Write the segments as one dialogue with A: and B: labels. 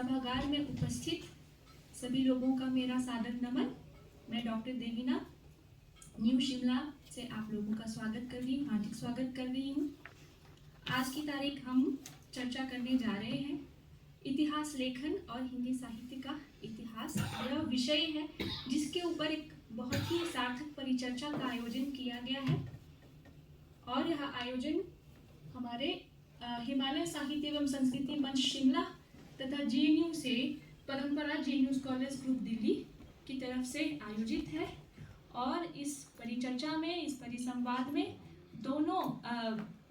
A: सभागार में उपस्थित सभी लोगों का मेरा सादर नमन। मैं डॉक्टर देवीना न्यू शिमला से आप लोगों का स्वागत कर रही हूँ, हार्दिक स्वागत कर रही हूँ। आज की तारीख हम चर्चा करने जा रहे हैं इतिहास लेखन और हिंदी साहित्य का इतिहास। यह विषय है जिसके ऊपर एक बहुत ही सार्थक परिचर्चा का आयोजन किया गया है और यह आयोजन हमारे हिमालय साहित्य एवं संस्कृति मंच शिमला तथा जेएनयू से परंपरा जेएनयू स्कॉलर्स ग्रुप दिल्ली की तरफ से आयोजित है। और इस परिचर्चा में, इस परिसंवाद में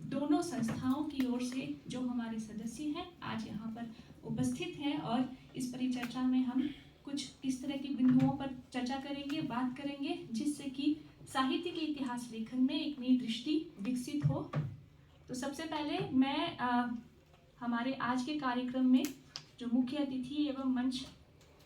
A: दोनों संस्थाओं की ओर से जो हमारे सदस्य हैं आज यहाँ पर उपस्थित हैं और इस परिचर्चा में हम कुछ इस तरह की बिंदुओं पर चर्चा करेंगे, बात करेंगे, जिससे कि साहित्य के इतिहास लेखन में एक नई दृष्टि विकसित हो। तो सबसे पहले मैं हमारे आज के कार्यक्रम में जो मुख्य अतिथि एवं मंच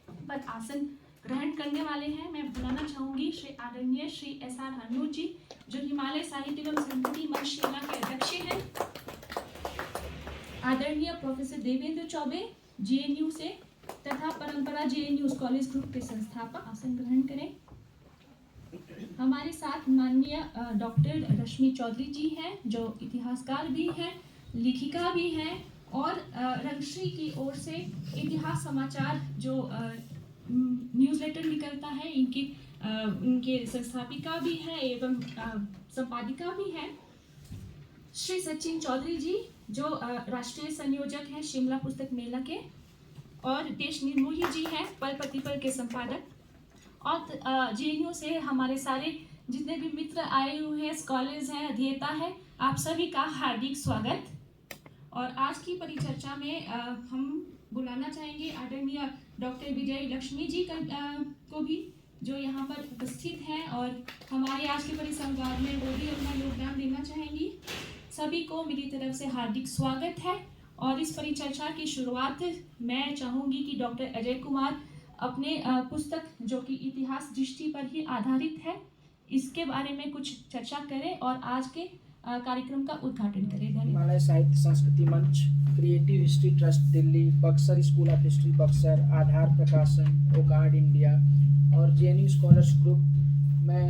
A: पर आसन ग्रहण करने वाले हैं, मैं बुलाना चाहूँगी श्री आदरणीय श्री SR हरनूर जी, जो हिमालय साहित्य एवं संस्कृति मंच शिमला के अध्यक्ष हैं। आदरणीय प्रोफेसर देवेंद्र चौबे जेएनयू से तथा परंपरा जेएनयू स्कॉलर्स ग्रुप के संस्थापक आसन ग्रहण करें। हमारे साथ माननीय डॉक्टर रश्मि चौधरी जी हैं, जो इतिहासकार भी हैं, लेखिका भी हैं और रंगश्री की ओर से इतिहास समाचार जो न्यूज़लेटर निकलता है इनके संस्थापिका भी हैं एवं संपादिका भी हैं। श्री सचिन चौधरी जी, जो राष्ट्रीय संयोजक हैं शिमला पुस्तक मेला के, और देश निर्मोही जी हैं पल प्रतिपल के संपादक। और जेएनयू से हमारे सारे जितने भी मित्र आए हुए हैं, स्कॉलर्स हैं, अध्येता है, आप सभी का हार्दिक स्वागत। और आज की परिचर्चा में हम बुलाना चाहेंगे आदरणीय डॉक्टर विजय लक्ष्मी जी को भी, जो यहाँ पर उपस्थित हैं और हमारे आज के परिसंवाद में वो भी अपना योगदान देना चाहेंगी। सभी को मेरी तरफ से हार्दिक स्वागत है। और इस परिचर्चा की शुरुआत मैं चाहूँगी कि डॉक्टर अजय कुमार अपने पुस्तक जो कि इतिहास दृष्टि पर ही आधारित है, इसके बारे में कुछ चर्चा करें और आज के कार्यक्रम का उद्घाटन करें। धन्यवाद।
B: Himalaya Sahitya Sanskriti Manch, creative history trust Delhi, Buxar school of history Buxar, Aadhaar Prakashan, ओकार्ड इंडिया और जेएनयू स्कॉलर्स ग्रुप, मैं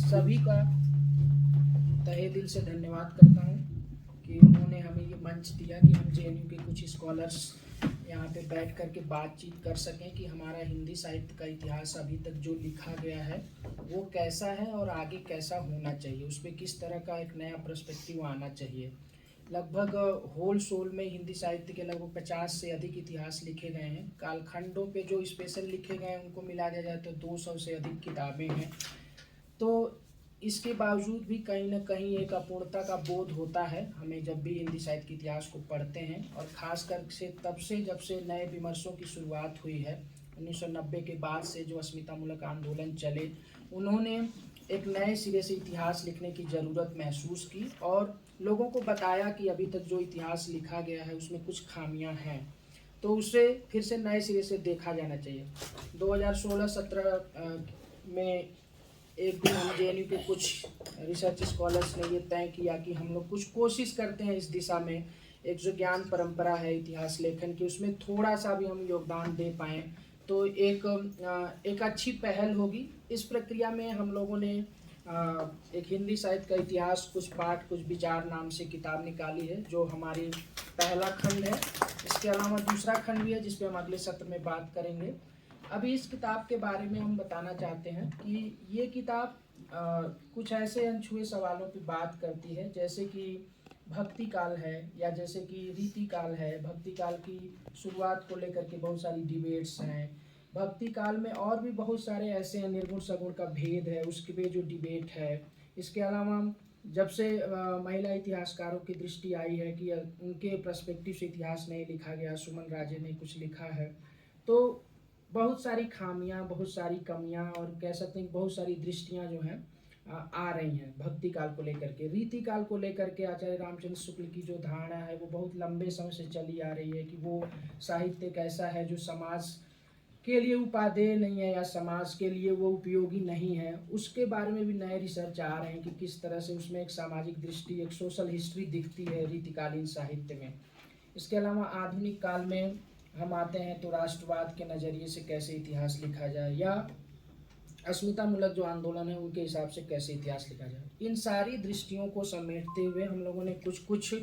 B: सभी का तहे दिल से धन्यवाद करता हूँ कि उन्होंने हमें ये मंच दिया कि हम जेएनयू के कुछ स्कॉलर्स यहाँ पे बैठ कर के बातचीत कर सकें कि हमारा हिंदी साहित्य का इतिहास अभी तक जो लिखा गया है वो कैसा है और आगे कैसा होना चाहिए, उस पर किस तरह का एक नया पर्सपेक्टिव आना चाहिए। लगभग होल सोल में हिंदी साहित्य के लगभग 50 से अधिक इतिहास लिखे गए हैं। कालखंडों पे जो स्पेशल लिखे गए हैं उनको मिला दिया जाए तो 200 से अधिक किताबें हैं। तो इसके बावजूद भी कहीं ना कहीं एक अपूर्णता का बोध होता है हमें जब भी हिंदी साहित्य के इतिहास को पढ़ते हैं। और ख़ासकर से तब से जब से नए विमर्शों की शुरुआत हुई है 1990 के बाद से, जो अस्मितामूलक आंदोलन चले, उन्होंने एक नए सिरे से इतिहास लिखने की ज़रूरत महसूस की और लोगों को बताया कि अभी तक जो इतिहास लिखा गया है उसमें कुछ खामियां हैं, तो उसे फिर से नए सिरे से देखा जाना चाहिए। 2016-17 में एक दिन हम जेएनयू के कुछ रिसर्च स्कॉलर्स ने ये तय किया कि हम लोग कुछ कोशिश करते हैं इस दिशा में, एक जो ज्ञान परंपरा है इतिहास लेखन की उसमें थोड़ा सा भी हम योगदान दे पाएँ तो एक अच्छी पहल होगी। इस प्रक्रिया में हम लोगों ने एक हिंदी साहित्य का इतिहास, कुछ पाठ, कुछ विचार नाम से किताब निकाली है, जो हमारी पहला खंड है। इसके अलावा दूसरा खंड भी है जिस पे हम अगले सत्र में बात करेंगे। अभी इस किताब के बारे में हम बताना चाहते हैं कि ये किताब कुछ ऐसे अनछुए सवालों पे बात करती है, जैसे कि भक्ति काल है या जैसे कि रीति काल है। भक्ति काल की शुरुआत को लेकर के बहुत सारी डिबेट्स हैं। भक्ति काल में और भी बहुत सारे ऐसे हैं, निर्गुण सगुण का भेद है, उसके पे जो डिबेट है। इसके अलावा जब से महिला इतिहासकारों की दृष्टि आई है कि उनके पर्सपेक्टिव से इतिहास नहीं लिखा गया, सुमन राजे ने कुछ लिखा है, तो बहुत सारी खामियां, बहुत सारी कमियां और कह सकते हैं बहुत सारी दृष्टियां जो हैं आ रही हैं भक्ति काल को लेकर के। रीति काल को लेकर के आचार्य रामचंद्र शुक्ल की जो धारणा है वो बहुत लंबे समय से चली आ रही है कि वो साहित्य कैसा है जो समाज के लिए उपादेय नहीं है या समाज के लिए वो उपयोगी नहीं है। उसके बारे में भी नए रिसर्च आ रहे हैं कि किस तरह से उसमें एक सामाजिक दृष्टि, एक सोशल हिस्ट्री दिखती है रीतिकालीन साहित्य में। इसके अलावा आधुनिक काल में हम आते हैं तो राष्ट्रवाद के नज़रिए से कैसे इतिहास लिखा जाए, या अस्मितामूलक जो आंदोलन है उनके हिसाब से कैसे इतिहास लिखा जाए, इन सारी दृष्टियों को समेटते हुए हम लोगों ने कुछ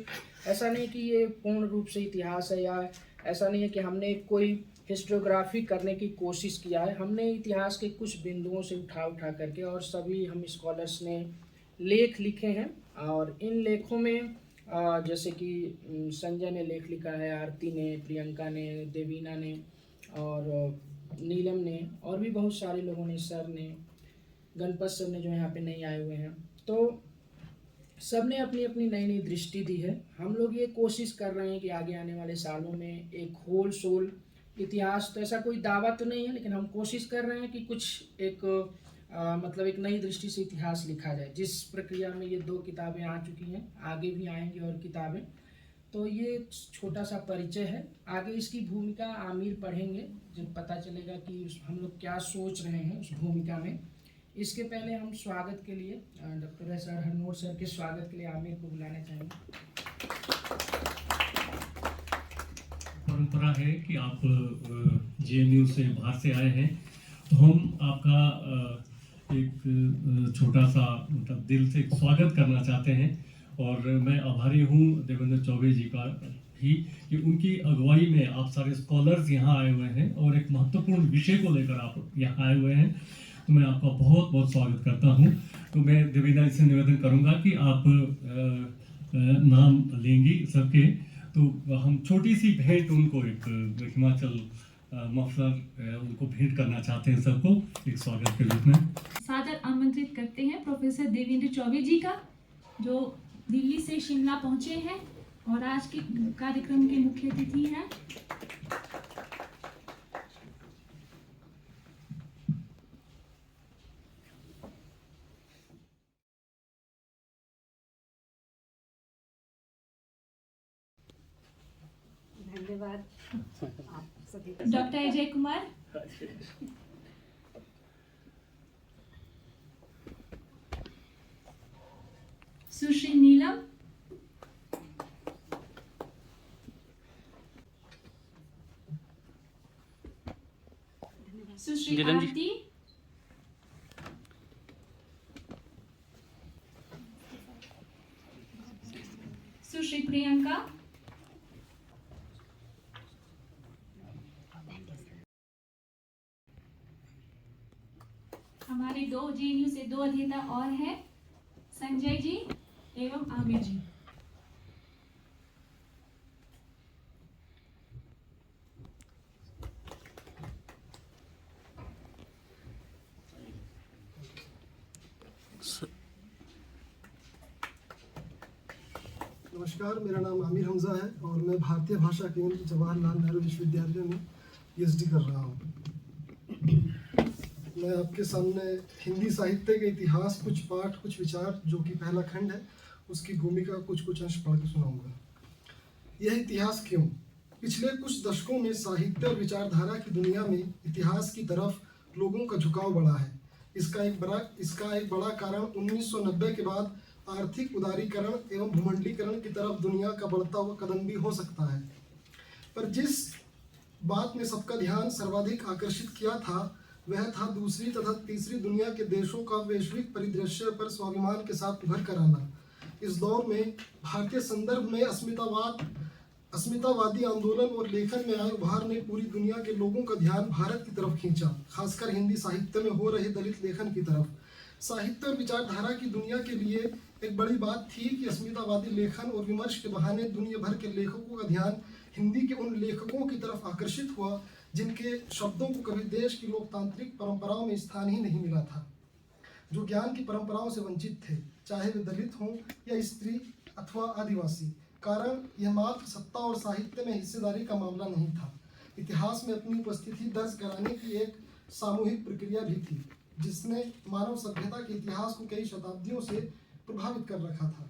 B: ऐसा नहीं कि ये पूर्ण रूप से इतिहास है, या ऐसा नहीं है कि हमने कोई हिस्टोग्राफी करने की कोशिश किया है। हमने इतिहास के कुछ बिंदुओं से उठा करके, और सभी हम स्कॉलर्स ने लेख लिखे हैं, और इन लेखों में जैसे कि संजय ने लेख लिखा है, आरती ने, प्रियंका ने, देवीना ने, और नीलम ने, और भी बहुत सारे लोगों ने, सर ने, गणपत सर ने जो यहाँ पे नहीं आए हुए हैं, तो सब ने अपनी अपनी नई नई दृष्टि दी है। हम लोग ये कोशिश कर रहे हैं कि आगे आने वाले सालों में एक होल सोल इतिहास, तो ऐसा कोई दावा तो नहीं है, लेकिन हम कोशिश कर रहे हैं कि कुछ एक मतलब एक नई दृष्टि से इतिहास लिखा जाए। जिस प्रक्रिया में ये 2 किताबें आ चुकी हैं, आगे भी आएंगी और किताबें, तो ये छोटा सा परिचय है। आगे इसकी भूमिका आमिर पढ़ेंगे, जब पता चलेगा कि हम लोग क्या सोच रहे हैं उस भूमिका में। इसके पहले हम स्वागत के लिए डॉक्टर सर हरनोट सर के स्वागत के लिए आमिर को बुलाना चाहेंगे।
C: परंपरा है कि आप जेएनयू से बाहर से आए हैं, तो हम आपका एक छोटा सा मतलब दिल से स्वागत करना चाहते हैं। और मैं आभारी हूँ देवेंद्र चौबे जी का भी कि उनकी अगुवाई में आप सारे स्कॉलर्स यहाँ आए हुए हैं और एक महत्वपूर्ण विषय को लेकर आप यहाँ आए हुए हैं, तो मैं आपका बहुत बहुत स्वागत करता हूँ। तो मैं देवेंद्र से निवेदन करूँगा कि आप नाम लेंगी सबके, तो हम छोटी सी भेंट उनको एक हिमाचल मफलर उनको भेंट करना चाहते हैं सबको एक स्वागत के रूप में।
A: सादर आमंत्रित करते हैं प्रोफेसर देवेंद्र चौबे जी का, जो दिल्ली से शिमला पहुंचे हैं और आज के कार्यक्रम के मुख्य अतिथि हैं।
D: धन्यवाद आप सभी का।
A: डॉक्टर अजय कुमार, सुश्री नीलम, सुश्री आरती, सुश्री प्रियंका, हमारे 2 जेएनयू से 2 अध्येता और हैं, संजय जी एवं आमिर जी।
E: नमस्कार, मेरा नाम आमिर हमजा है और मैं भारतीय भाषा केंद्र जवाहरलाल नेहरू विश्वविद्यालय में पीएचडी कर रहा हूँ। मैं आपके सामने हिंदी साहित्य के इतिहास, कुछ पाठ, कुछ विचार, जो कि पहला खंड है, उसकी भूमिका कुछ अंश पढ़ के सुनाऊंगा। यह इतिहास क्यों? पिछले कुछ दशकों में साहित्य और विचारधारा की दुनिया में इतिहास की तरफ लोगों का झुकाव बढ़ा है। इसका एक बड़ा कारण 1990 के बाद आर्थिक उदारीकरण एवं भूमंडलीकरण की तरफ दुनिया का बढ़ता हुआ कदम भी हो सकता है। पर जिस बात ने सबका ध्यान सर्वाधिक आकर्षित किया था, वह था दूसरी तथा तीसरी दुनिया के देशों का वैश्विक परिदृश्य पर स्वाभिमान के साथ उभर कर आना। इस दौर में भारतीय संदर्भ में अस्मितावादी आंदोलन और लेखन में आए उभार ने पूरी दुनिया के लोगों का ध्यान भारत की तरफ खींचा, खासकर हिंदी साहित्य में हो रहे दलित लेखन की तरफ। साहित्य और विचारधारा की दुनिया के लिए एक बड़ी बात थी कि अस्मितावादी लेखन और विमर्श के बहाने दुनिया भर के लेखकों का ध्यान हिंदी के उन लेखकों की तरफ आकर्षित हुआ जिनके शब्दों को कभी देश की लोकतांत्रिक परंपराओं में स्थान ही नहीं मिला था, जो ज्ञान की परंपराओं से वंचित थे, चाहे वे दलित हों या स्त्री अथवा आदिवासी। कारण यह मात्र सत्ता और साहित्य में हिस्सेदारी का मामला नहीं था, इतिहास में अपनी उपस्थिति दर्ज कराने की एक सामूहिक प्रक्रिया भी थी, जिसने मानव सभ्यता के इतिहास को कई शताब्दियों से प्रभावित कर रखा था।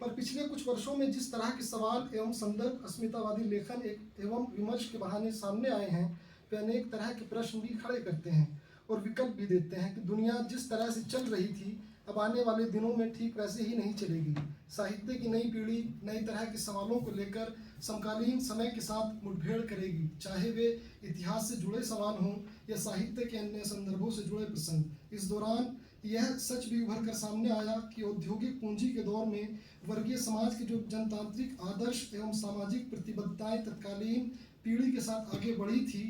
E: पर पिछले कुछ वर्षों में जिस तरह के सवाल एवं संदर्भ अस्मितावादी लेखन एवं विमर्श के बहाने सामने आए हैं, वे अनेक तरह के प्रश्न भी खड़े करते हैं और विकल्प भी देते हैं कि दुनिया जिस तरह से चल रही थी, अब आने वाले दिनों में ठीक वैसे ही नहीं चलेगी। साहित्य की नई पीढ़ी नई तरह के सवालों को लेकर समकालीन समय के साथ मुठभेड़ करेगी, चाहे वे इतिहास से जुड़े सवाल हों या साहित्य के अन्य संदर्भों से जुड़े प्रसंग। इस दौरान यह सच भी उभर कर सामने आया कि औद्योगिक पूंजी के दौर में वर्गीय समाज के जो जनतांत्रिक आदर्श एवं सामाजिक प्रतिबद्धताएं तत्कालीन पीढ़ी के साथ आगे बढ़ी थी,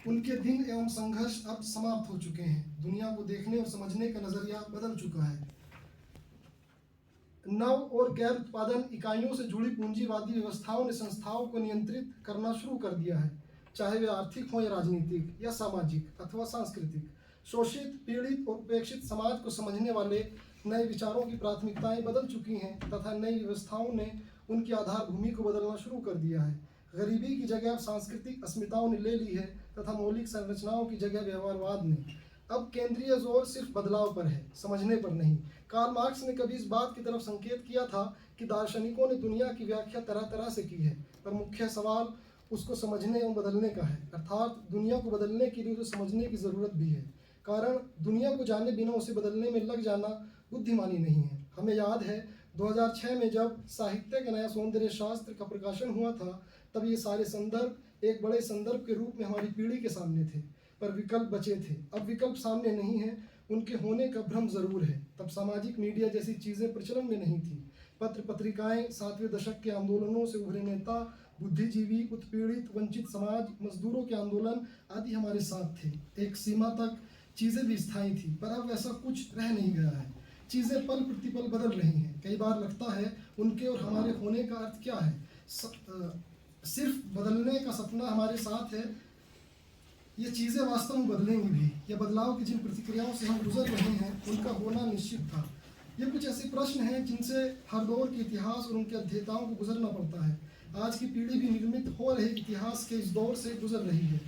E: उनके दिन एवं संघर्ष अब समाप्त हो चुके हैं। दुनिया को देखने और समझने का नजरिया बदल चुका है। नव और गैर उत्पादन इकाइयों से जुड़ी पूंजीवादी व्यवस्थाओं ने संस्थाओं को नियंत्रित करना शुरू कर दिया है, चाहे वे आर्थिक हों या राजनीतिक या सामाजिक अथवा सांस्कृतिक। शोषित, पीड़ित और उपेक्षित समाज को समझने वाले नए विचारों की प्राथमिकताएं बदल चुकी हैं तथा नई व्यवस्थाओं ने उनकी आधारभूमि को बदलना शुरू कर दिया है। गरीबी की जगह सांस्कृतिक अस्मिताओं ने ले ली है तथा मौलिक संरचनाओं की जगह व्यवहारवाद ने। अब केंद्रीय जोर सिर्फ बदलाव पर है, समझने पर नहीं। कार्ल मार्क्स ने कभी इस बात की तरफ संकेत किया था कि दार्शनिकों ने दुनिया की व्याख्या तरह तरह से की है, पर मुख्य सवाल उसको समझने एवं बदलने का है। अर्थात दुनिया को बदलने के लिए उसे समझने की ज़रूरत भी है, कारण दुनिया को जाने बिना उसे बदलने में लग जाना बुद्धिमानी नहीं है। हमें याद है 2006 में जब साहित्य का नया सौंदर्य शास्त्र का प्रकाशन हुआ था, तब ये सारे संदर्भ एक बड़े संदर्भ के रूप में हमारी पीढ़ी के सामने थे, पर विकल्प बचे थे। अब विकल्प सामने नहीं है, उनके होने का भ्रम जरूर है। तब सामाजिक मीडिया जैसी चीज़ें प्रचलन में नहीं थी। पत्र पत्रिकाएं, 7वें दशक के आंदोलनों से उभरे नेता, बुद्धिजीवी, उत्पीड़ित वंचित समाज, मजदूरों के आंदोलन आदि हमारे साथ थे। एक सीमा तक चीज़ें भी स्थायी थी, पर अब ऐसा कुछ रह नहीं गया है। चीज़ें पल प्रतिपल बदल रही हैं। कई बार लगता है उनके और हमारे होने का अर्थ क्या है। सिर्फ बदलने का सपना हमारे साथ है, ये चीज़ें वास्तव में बदलेंगी भी। यह बदलाव की जिन प्रतिक्रियाओं से हम गुजर रहे हैं, उनका होना निश्चित था। ये कुछ ऐसे प्रश्न हैं जिनसे हर दौर के इतिहास और उनके अध्येताओं को गुजरना पड़ता है। आज की पीढ़ी भी निर्मित हो रहे इतिहास के इस दौर से गुजर रही है।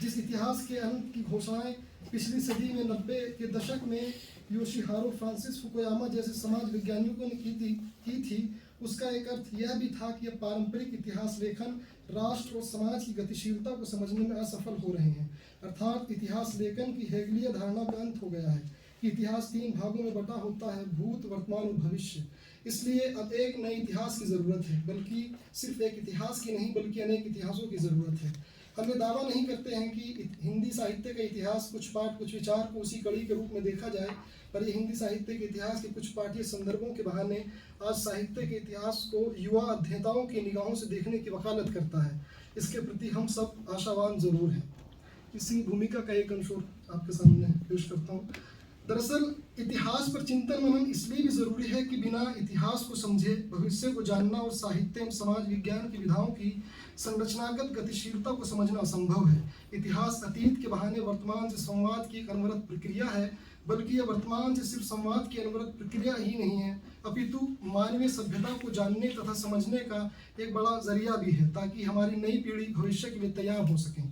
E: जिस इतिहास के अंत की घोषणाएं पिछली सदी में 90 के दशक में योशिहारो फ्रांसिस फुकुयामा जैसे समाज वैज्ञानिकों ने की थी, उसका एक अर्थ यह भी था कि अब पारंपरिक इतिहास लेखन राष्ट्र और समाज की गतिशीलता को समझने में असफल हो रहे हैं। अर्थात इतिहास लेखन की हेगलीय धारणा का अंत हो गया है कि इतिहास 3 भागों में बटा होता है, भूत, वर्तमान और भविष्य। इसलिए अब एक नए इतिहास की ज़रूरत है, बल्कि सिर्फ एक इतिहास की नहीं बल्कि अनेक इतिहासों की ज़रूरत है। हम ये दावा नहीं करते हैं कि हिंदी साहित्य का इतिहास कुछ पाठ कुछ विचार को उसी कड़ी के रूप में देखा जाए, पर यह हिंदी साहित्य के इतिहास के कुछ पाठ्य संदर्भों के बहाने आज साहित्य के इतिहास को युवा अध्येताओं की निगाहों से देखने की वकालत करता है। इसके प्रति हम सब आशावान जरूर हैं। इसी भूमिका का एक अंश आपके सामने पेश करता हूँ। दरअसल इतिहास पर चिंतन मनन इसलिए भी ज़रूरी है कि बिना इतिहास को समझे भविष्य को जानना और साहित्य एवं समाज विज्ञान की विधाओं की संरचनागत गतिशीलता को समझना असंभव है। इतिहास अतीत के बहाने वर्तमान से संवाद की एक अनवरत प्रक्रिया है, बल्कि यह वर्तमान से सिर्फ संवाद की अनवरत प्रक्रिया ही नहीं है, अपितु मानवीय सभ्यता को जानने तथा समझने का एक बड़ा जरिया भी है, ताकि हमारी नई पीढ़ी भविष्य के लिए तैयार हो सके।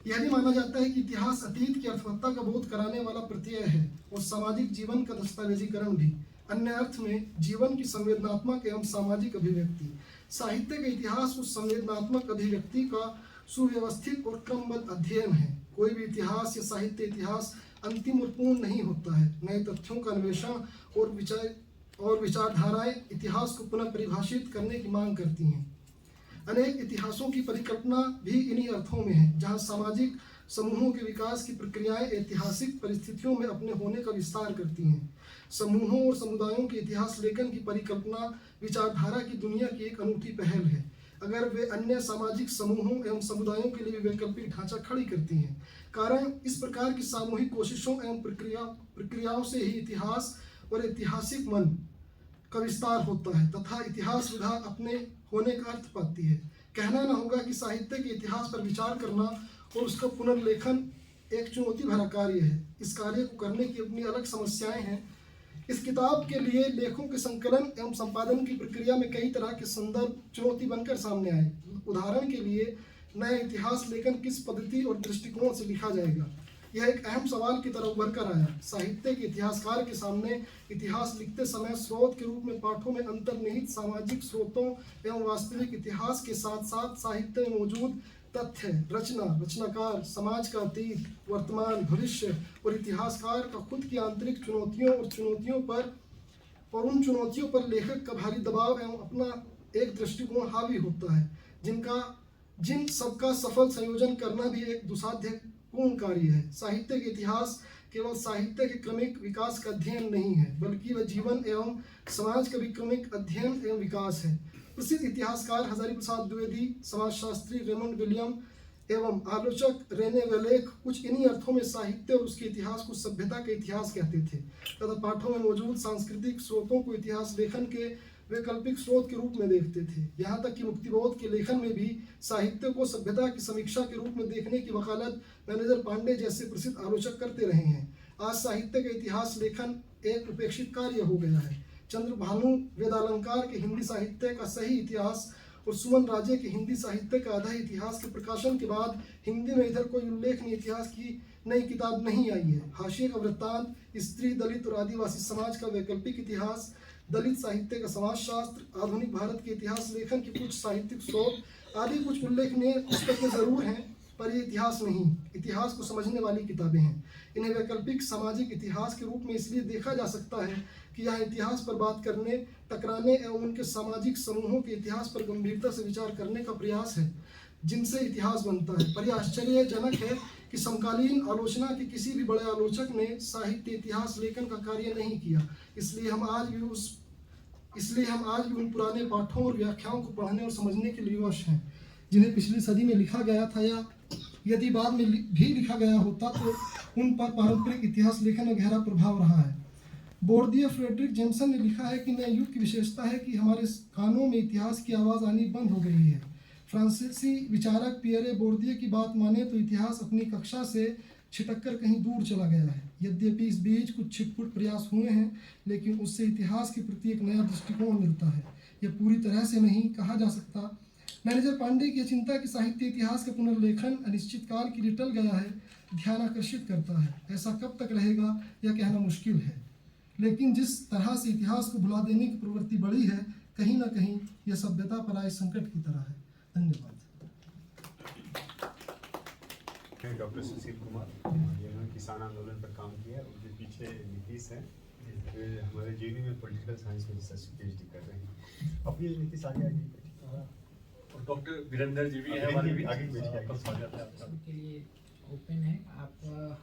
E: यह भी माना जाता है कि इतिहास अतीत की अर्थवत्ता का बोध कराने वाला प्रत्यय है और सामाजिक जीवन का दस्तावेजीकरण भी, अन्य अर्थ में जीवन की संवेदनात्मक एवं सामाजिक अभिव्यक्ति। साहित्य का इतिहास उस संवेदनात्मक अभिव्यक्ति का सुव्यवस्थित और क्रमबद्ध अध्ययन है। कोई भी इतिहास या साहित्य इतिहास अंतिम और पूर्ण नहीं होता है। नए तथ्यों का अन्वेषण और विचारधाराएं इतिहास को पुनः परिभाषित करने की मांग करती हैं। अनेक इतिहासों की परिकल्पना भी इन्हीं अर्थों में है, जहां सामाजिक समूहों के विकास की प्रक्रियाएं ऐतिहासिक परिस्थितियों में अपने होने का विस्तार करती हैं। समूहों और समुदायों के इतिहास लेखन की परिकल्पना विचारधारा की दुनिया की एक अनूठी पहल है। अगर वे अन्य सामाजिक समूहों एवं समुदायों के लिए वैकल्पिक ढांचा खड़ी करती हैं, कारण इस प्रकार की सामूहिक कोशिशों एवं प्रक्रियाओं से ही इतिहास और ऐतिहासिक मन का विस्तार होता है तथा इतिहास विधा अपने होने का अर्थ पाती है। कहना न होगा कि साहित्य के इतिहास पर विचार करना और उसका पुनर्लेखन एक चुनौती भरा कार्य है। इस कार्य को करने की अपनी अलग समस्याएं हैं। इस किताब के लिए लेखों के संकलन एवं संपादन की प्रक्रिया में कई तरह के संदर्भ चुनौती बनकर सामने आए। उदाहरण के लिए, नया इतिहास लेखन किस पद्धति और दृष्टिकोण से लिखा जाएगा, यह एक अहम सवाल की तरफ उभर कर आया। साहित्य के इतिहासकार के सामने इतिहास लिखते समय स्रोत के रूप में पाठों में अंतर्निहित सामाजिक स्रोतों एवं वास्तविक इतिहास के साथ साथ साहित्य में मौजूद तथ्य, रचना, रचनाकार, समाज का अतीत, वर्तमान, भविष्य और इतिहासकार का खुद की आंतरिक चुनौतियों और उन चुनौतियों पर लेखक का भारी दबाव एवं अपना एक दृष्टिकोण हावी होता है। जिन सबका सफल संयोजन करना भी एक दुसाध्य पूर्ण कार्य है। साहित्य के इतिहास केवल साहित्य के क्रमिक विकास का अध्ययन नहीं है, बल्कि वह जीवन एवं समाज का भी क्रमिक अध्ययन एवं विकास है। प्रसिद्ध इतिहासकार हजारी प्रसाद द्विवेदी, समाजशास्त्री रेमंड विलियम एवं आलोचक रेने वेलेक कुछ इन्हीं अर्थों में साहित्य और उसके इतिहास को सभ्यता के इतिहास कहते थे तथा पाठों में मौजूद सांस्कृतिक स्रोतों को इतिहास लेखन के वैकल्पिक स्रोत के रूप में देखते थे। यहाँ तक कि मुक्तिबोध के लेखन में भी साहित्य को सभ्यता की समीक्षा के रूप में देखने की वकालत मैनेजर पांडे जैसे प्रसिद्ध आलोचक करते रहे हैं। आज साहित्य का इतिहास लेखन एक उपेक्षित कार्य हो गया है। चंद्रभानु वेदालंकार के हिंदी साहित्य का सही इतिहास और सुमन राजे के हिंदी साहित्य का आधा इतिहास के प्रकाशन के बाद हिंदी में इधर कोई उल्लेखनीय इतिहास की नई किताब नहीं आई है। हाशिए का वृत्तांत, स्त्री, दलित और आदिवासी समाज का वैकल्पिक इतिहास, दलित साहित्य का समाजशास्त्र, आधुनिक भारत के इतिहास लेखन के कुछ साहित्यिक स्रोत आदि कुछ उल्लेखनीय पुस्तकें जरूर हैं, पर ये इतिहास नहीं, इतिहास को समझने वाली किताबें हैं। इन्हें वैकल्पिक सामाजिक इतिहास के रूप में इसलिए देखा जा सकता है कि यह इतिहास पर बात करने, टकराने एवं उनके सामाजिक समूहों के इतिहास पर गंभीरता से विचार करने का प्रयास है, जिनसे इतिहास बनता है। पर यह आश्चर्यजनक है कि समकालीन आलोचना के किसी भी बड़े आलोचक ने साहित्य इतिहास लेखन का कार्य नहीं किया। इसलिए हम आज भी उन पुराने पाठों और व्याख्याओं को पढ़ने और समझने के लिए विवश हैं, जिन्हें पिछली सदी में लिखा गया था, या यदि बाद में भी लिखा गया होता तो उन पर पारंपरिक इतिहास लेखन में गहरा प्रभाव रहा है। बोर्दिये फ्रेडरिक जेम्सन ने लिखा है कि नए युग की विशेषता है कि हमारे कानों में इतिहास की आवाज़ आनी बंद हो गई है। फ्रांसीसी विचारक पियरे बोर्दिये की बात माने तो इतिहास अपनी कक्षा से छिटककर कहीं दूर चला गया है। यद्यपि इस बीच कुछ छिटपुट प्रयास हुए हैं, लेकिन उससे इतिहास के प्रति एक नया दृष्टिकोण मिलता है। यह पूरी तरह से नहीं कहा जा सकता। मैनेजर पांडे की चिंता कि साहित्य इतिहास का पुनर्लेखन अनिश्चित काल के लिए टल गया है, ध्यान आकर्षित करता है। ऐसा कब तक रहेगा यह कहना मुश्किल है, लेकिन जिस तरह से इतिहास को भुला देने की प्रवृत्ति बढ़ी है, कहीं ना कहीं यह सभ्यता पर आए संकट की तरह है। धन्यवाद।
F: मैं डॉक्टर सुशील कुमार, जिन्होंने किसान आंदोलन पर काम किया है। उनके पीछे नीतीश हैं, वे हमारे जेएनयू में पॉलिटिकल साइंस में रिसर्च PhD कर रहे हैं। अपनी नीतीश आगे
C: और डॉक्टर वीरेंद्र जी भी हैं हमारे
F: आगे आपका स्वागत है। आपका
G: के लिए ओपन है। आप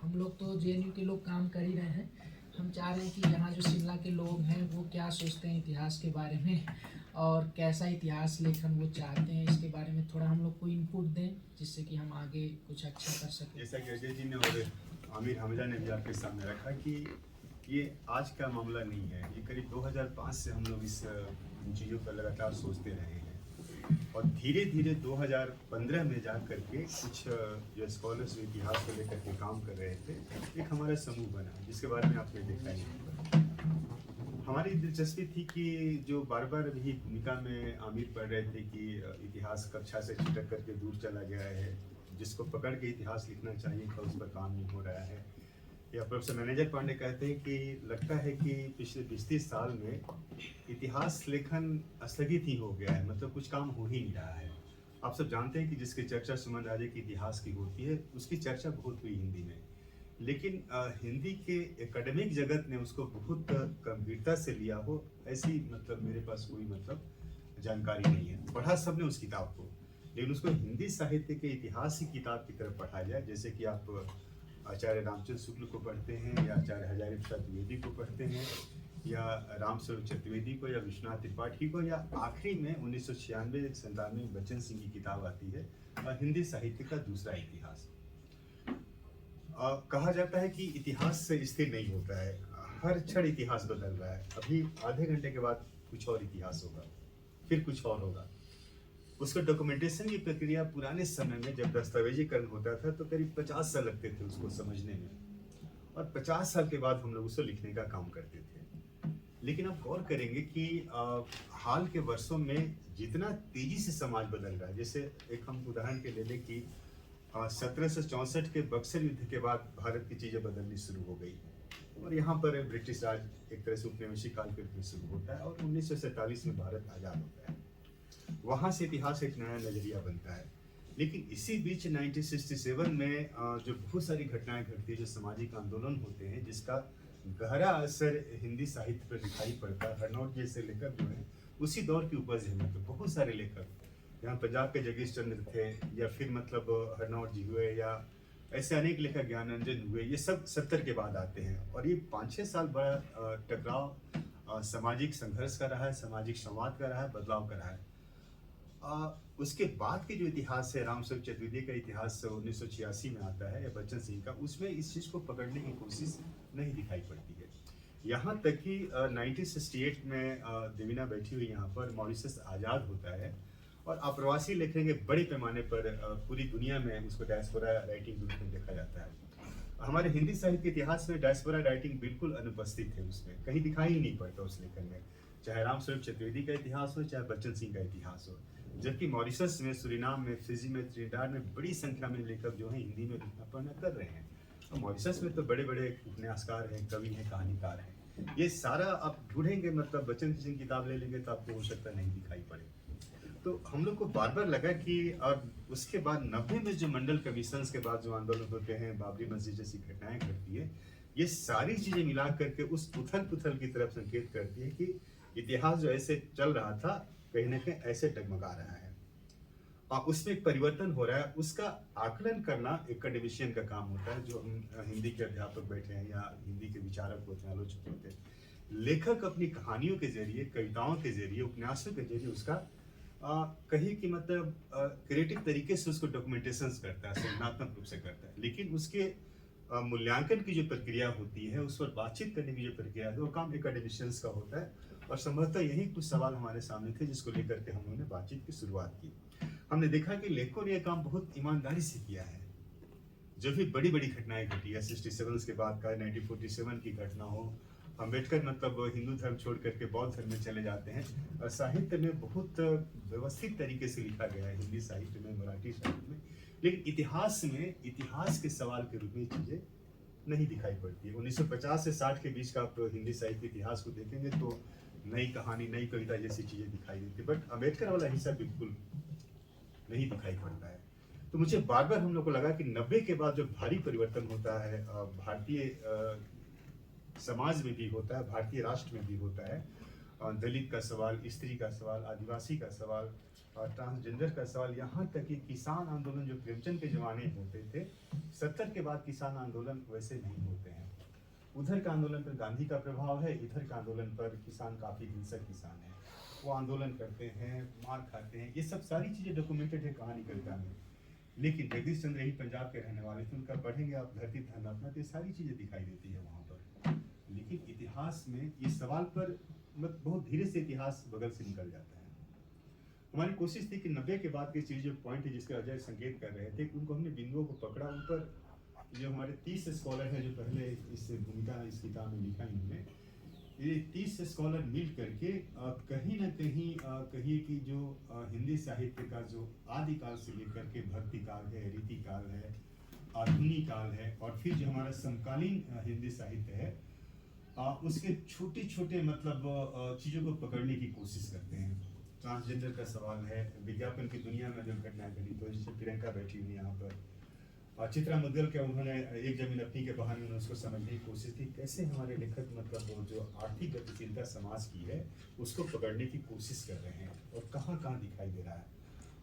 G: हम लोग तो जेएनयू के लोग काम कर ही रहे हैं। हम चाह रहे हैं कि यहाँ जो शिमला के लोग हैं वो क्या सोचते हैं इतिहास के बारे में और कैसा इतिहास लेखन वो चाहते हैं, इसके बारे में थोड़ा हम लोग को इनपुट दें, जिससे कि हम आगे कुछ अच्छा कर सकें।
F: जैसा कि अजय जी ने और आमिर हमजा ने भी आपके सामने रखा कि ये आज का मामला नहीं है। ये करीब 2005 से हम लोग इस चीज़ों पर लगातार सोचते रहे हैं और धीरे धीरे 2015 में जा करके कुछ जो स्कॉलर्स इतिहास को लेकर के काम कर रहे थे, एक हमारा समूह बना, जिसके बारे में आपने देखा ही है। हमारी दिलचस्पी थी कि जो बार बार अभी भूमिका में आमिर पढ़ रहे थे कि इतिहास कक्षा से छिटक करके दूर चला गया है, जिसको पकड़ के इतिहास लिखना चाहिए था उस पर काम नहीं हो रहा है। या प्रोफेसर मैनेजर पांडे कहते हैं कि लगता है कि पिछले 20-30 साल में इतिहास लेखन स्थगित ही हो गया है, मतलब कुछ काम हो ही नहीं रहा है। आप सब जानते हैं कि जिसकी चर्चा सुमन राजे के इतिहास की होती है, उसकी चर्चा बहुत हुई हिंदी में, लेकिन हिंदी के एकेडमिक जगत ने उसको बहुत गंभीरता से लिया हो, ऐसी मतलब मेरे पास कोई मतलब जानकारी नहीं है। पढ़ा सबने उस किताब को, लेकिन उसको हिंदी साहित्य के इतिहास की किताब की तरफ पढ़ा जाए, जैसे कि आप आचार्य रामचंद्र शुक्ल को पढ़ते हैं या आचार्य हजारी प्रसाद द्विवेदी को पढ़ते हैं या रामस्वरूप चतुर्वेदी को या विश्वनाथ त्रिपाठी को, या आखिरी में 1996-97 में बच्चन सिंह की किताब आती है हिंदी साहित्य का दूसरा इतिहास। कहा जाता है कि इतिहास से स्थिर नहीं होता है, हर क्षण इतिहास बदल रहा है। अभी आधे घंटे के बाद कुछ और इतिहास होगा, फिर कुछ और होगा। उसको डॉक्यूमेंटेशन की प्रक्रिया पुराने समय में जब दस्तावेजीकरण होता था तो करीब 50 साल लगते थे उसको समझने में, और 50 साल के बाद हम लोग उसको लिखने का काम करते थे। लेकिन आप गौर करेंगे कि हाल के वर्षों में जितना तेजी से समाज बदल रहा है, जैसे एक हम उदाहरण के ले लें कि 1764 के बक्सर युद्ध के बाद भारत की चीज़ें बदलनी शुरू हो गई और यहाँ पर ब्रिटिश राज एक तरह से उपनिवेशी काल के रूप में शुरू होता है और 1947 में भारत आज़ाद होता है। वहाँ से इतिहास एक नया नजरिया बनता है। लेकिन इसी बीच 1967 में जो बहुत सारी घटनाएं घटती है, जो सामाजिक आंदोलन होते हैं, जिसका गहरा असर हिंदी साहित्य पर दिखाई पड़ता है। हरनौत जैसे लेखक जो हैं उसी दौर की उपज है, मतलब बहुत सारे लेखक यहाँ पंजाब के जगदीश चंद्र थे, या फिर मतलब हरनौट जी हुए, या ऐसे अनेक लेखक ज्ञानरंजन हुए, ये सब 70 के बाद आते हैं। और ये 5-6 साल बड़ा टकराव, सामाजिक संघर्ष का रहा है, सामाजिक संवाद का रहा है, बदलाव का रहा है। उसके बाद के जो इतिहास है, रामस्वरूप चतुर्वेदी का इतिहास 1986 में आता है, या बच्चन सिंह का, उसमें इस चीज़ को पकड़ने की कोशिश नहीं दिखाई पड़ती है। यहाँ तक कि 1968 में देवीना बैठी हुई यहाँ पर, मॉरिशस आज़ाद होता है, और अप्रवासी लेखेंगे बड़े पैमाने पर पूरी दुनिया में उसको डायस्पोरा राइटिंग के रूप में देखा जाता है। हमारे हिंदी साहित्य के इतिहास में डायस्पोरा राइटिंग बिल्कुल अनुपस्थित है, उसमें कहीं दिखाई ही नहीं पड़ता उस लेखन में, चाहे रामस्वरूप चतुर्वेदी का इतिहास हो, चाहे बच्चन सिंह का इतिहास हो। जबकि मॉरिशस में, सुरीनाम में, फिजी में, त्रिनिडाद में बड़ी संख्या में लेखक जो हैं हिंदी में लिखना पढ़ना कर रहे हैं। और मॉरिशस में तो बड़े बड़े उपन्यासकार हैं, कवि हैं, कहानीकार हैं। ये सारा आप ढूंढेंगे, मतलब बच्चन सिंह की किताब ले लेंगे तो आपको हो सकता नहीं दिखाई पड़े। तो हम लोग को बार बार लगा कि, और उसके बाद 90 में जो मंडल कमीशंस के बाद जो आंदोलन होते हैं, बाबरी मस्जिद जैसी घटनाएं घटती है, ये सारी चीजें मिला करके उस उथल पुथल की तरफ संकेत करती है कि इतिहास जो ऐसे चल रहा था, कहीं ना कहीं ऐसे डगमगा रहा है, और उसमें एक परिवर्तन हो रहा है। उसका आकलन करना एकेडमिशियन का काम होता है, जो हम हिंदी के अध्यापक बैठे हैं, या हिंदी के विचारक होते हैं, आलोचक होते हैं। लेखक अपनी कहानियों के जरिए, कविताओं के जरिए, उपन्यासों के जरिए उसका कहीं कि मतलब क्रिएटिव तरीके से उसको डॉक्यूमेंटेशन करता है, सृजनात्मक रूप से करता है। लेकिन उसके मूल्यांकन की जो प्रक्रिया होती है, उस पर बातचीत करने की जो प्रक्रिया है, वो काम एकेडमिशियंस का होता है। और संभवतः यही कुछ सवाल हमारे सामने थे, जिसको लेकर के हम लोगों ने बातचीत की शुरुआत की। हमने देखा कि लेखकों ने यह काम बहुत ईमानदारी से किया है। जो भी बड़ी बड़ी घटनाएं घटी है, 67 के बाद का 1947 की घटना हो, अम्बेडकर मतलब हिंदू धर्म छोड़ करके बौद्ध धर्म में चले जाते हैं, और साहित्य में बहुत व्यवस्थित तरीके से लिखा गया है, हिंदी साहित्य में, मराठी साहित्य में। लेकिन इतिहास में, इतिहास के सवाल के रूप में चीजें नहीं दिखाई पड़ती है। 1950 से 60 के बीच का आप हिंदी साहित्य इतिहास को देखेंगे तो नई कहानी, नई कविता जैसी चीजें दिखाई देती है, बट अम्बेडकर वाला हिस्सा बिल्कुल नहीं दिखाई पड़ता है। तो मुझे बार बार हम लोग को लगा कि 90 के बाद जो भारी परिवर्तन होता है, भारतीय समाज में भी होता है, भारतीय राष्ट्र में भी होता है, दलित का सवाल, स्त्री का सवाल, आदिवासी का सवाल, ट्रांसजेंडर का सवाल, यहाँ तक कि किसान आंदोलन जो प्रेमचंद के जमाने होते थे, 70 के बाद किसान आंदोलन वैसे नहीं होते हैं। उधर का आंदोलन पर गांधी का प्रभाव है, इधर का आंदोलन पर किसान काफी हिंसक किसान है, वो आंदोलन करते हैं, मार खाते हैं। ये सब सारी चीजें डॉक्यूमेंटेड है कहानी कविता में। लेकिन जगदीश चंद्र ही पंजाब के रहने वाले थे, उनका पढ़ेंगे आप धरती धन अपना, तो ये सारी चीजें दिखाई देती है वहाँ पर। लेकिन इतिहास में ये सवाल पर बहुत धीरे से इतिहास बगल से निकल जाता है। हमारी कोशिश थी कि 90 के बाद की चीज जो पॉइंट है, जिसके अजय संकेत कर रहे थे, उनको हमने बिंदुओं को पकड़ा। ऊपर जो हमारे 30 स्कॉलर हैं जो पहले इस भूमिका इस किताब में लिखा इन्होंने, ये 30 स्कॉलर मिल करके कहीं ना कहीं कहिए कि जो हिंदी साहित्य का जो आदिकाल से लेकर के भक्ति काल है, रीति काल है, आधुनिक काल है, और फिर जो हमारा समकालीन हिंदी साहित्य है, उसके छोटे छोटे मतलब चीज़ों को पकड़ने की कोशिश करते हैं। ट्रांसजेंडर का सवाल है, विज्ञापन की दुनिया में जो घटनाएं घटी, तो जैसे प्रियंका बैठी हुई यहाँ पर, और चित्रा मुद्गल के उन्होंने एक जमीन अपनी के बहाने उन्होंने उसको समझने की कोशिश की, कैसे हमारे लेखक मतलब वो जो आर्थिक गतिशीलता समाज की है उसको पकड़ने की कोशिश कर रहे हैं, और कहाँ कहाँ दिखाई दे रहा है।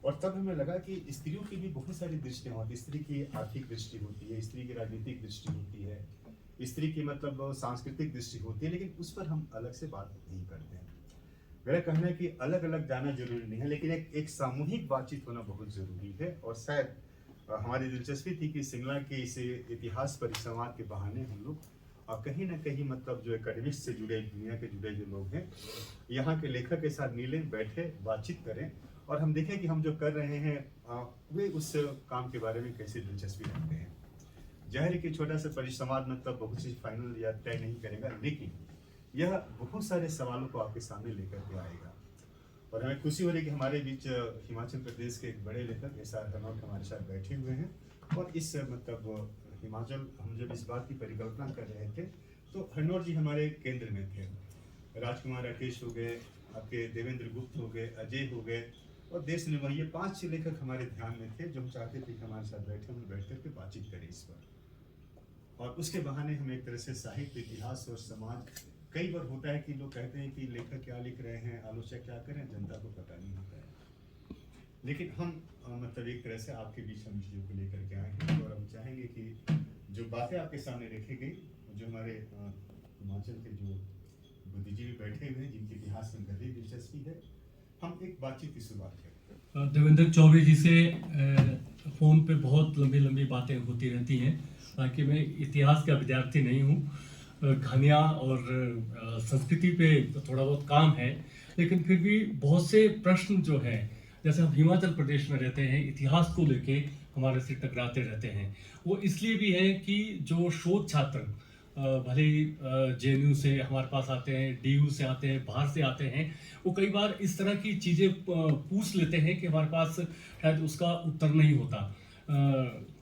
F: और तब हमें लगा कि स्त्रियों की भी बहुत सारी दृष्टियाँ होती है। स्त्री की आर्थिक दृष्टि होती है, स्त्री की राजनीतिक दृष्टि होती है, स्त्री की मतलब सांस्कृतिक दृष्टि होती है, लेकिन उस पर हम अलग से बात नहीं करते हैं। मेरा कहना है कि अलग अलग जाना जरूरी नहीं है, लेकिन एक सामूहिक बातचीत होना बहुत जरूरी है। और शायद हमारी दिलचस्पी थी कि सिंगला के इस इतिहास परिसंवाद के बहाने हम लोग कहीं ना कहीं मतलब जो एकेडमिक्स से जुड़े, दुनिया के जुड़े जो लोग हैं, यहाँ के लेखक के साथ मिलें, बैठे, बातचीत करें, और हम देखें कि हम जो कर रहे हैं वे उस काम के बारे में कैसे दिलचस्पी रखते हैं। जाहिर है कि छोटा सा परिसंवाद मतलब बहुत चीज फाइनल या तय नहीं करेगा, लेकिन यह बहुत सारे सवालों को आपके सामने लेकर के आएगा। और हमें खुशी हो रही है कि हमारे बीच हिमाचल प्रदेश के एक बड़े लेखक एस.आर. हरनौट हमारे साथ बैठे हुए हैं। और इस मतलब हिमाचल, हम जब इस बात की परिकल्पना कर रहे थे तो हरनौट जी हमारे केंद्र में थे। राजकुमार राकेश हो गए, आपके देवेंद्र गुप्त हो गए, अजय हो गए, और देश ने वही 5-6 लेखक हमारे ध्यान में थे, जो हम चाहते थे कि हमारे साथ बैठे, हम बैठ करके बातचीत करें इस पर। और उसके बहाने हम एक तरह से साहित्य, इतिहास और समाज, कई बार होता है कि लोग कहते हैं कि लेखक क्या लिख रहे हैं, आलोचक क्या करें, जनता को पता नहीं होता है। लेकिन हम मतलब एक तरह से आपके बीच हम चीज़ों को लेकर के आए हैं और हम चाहेंगे कि जो बातें आपके सामने रखी गई, जो हमारे हिमाचल के जो बुद्धिजीवी बैठे हुए हैं जिनके इतिहास में गहरी दिलचस्पी है, हम एक बातचीत की शुरुआत करें।
C: देवेंद्र चौबे जी से फ़ोन पे बहुत लंबी लंबी बातें होती रहती हैं, ताकि मैं इतिहास का विद्यार्थी नहीं हूँ, कहानियाँ और संस्कृति पे थोड़ा बहुत काम है, लेकिन फिर भी बहुत से प्रश्न जो हैं, जैसे हम हिमाचल प्रदेश में रहते हैं, इतिहास को लेके हमारे से टकराते रहते हैं। वो इसलिए भी है कि जो शोध छात्र भले ही JNU से हमारे पास आते हैं, DU से आते हैं, बाहर से आते हैं, वो कई बार इस तरह की चीज़ें पूछ लेते हैं कि हमारे पास शायद उसका उत्तर नहीं होता।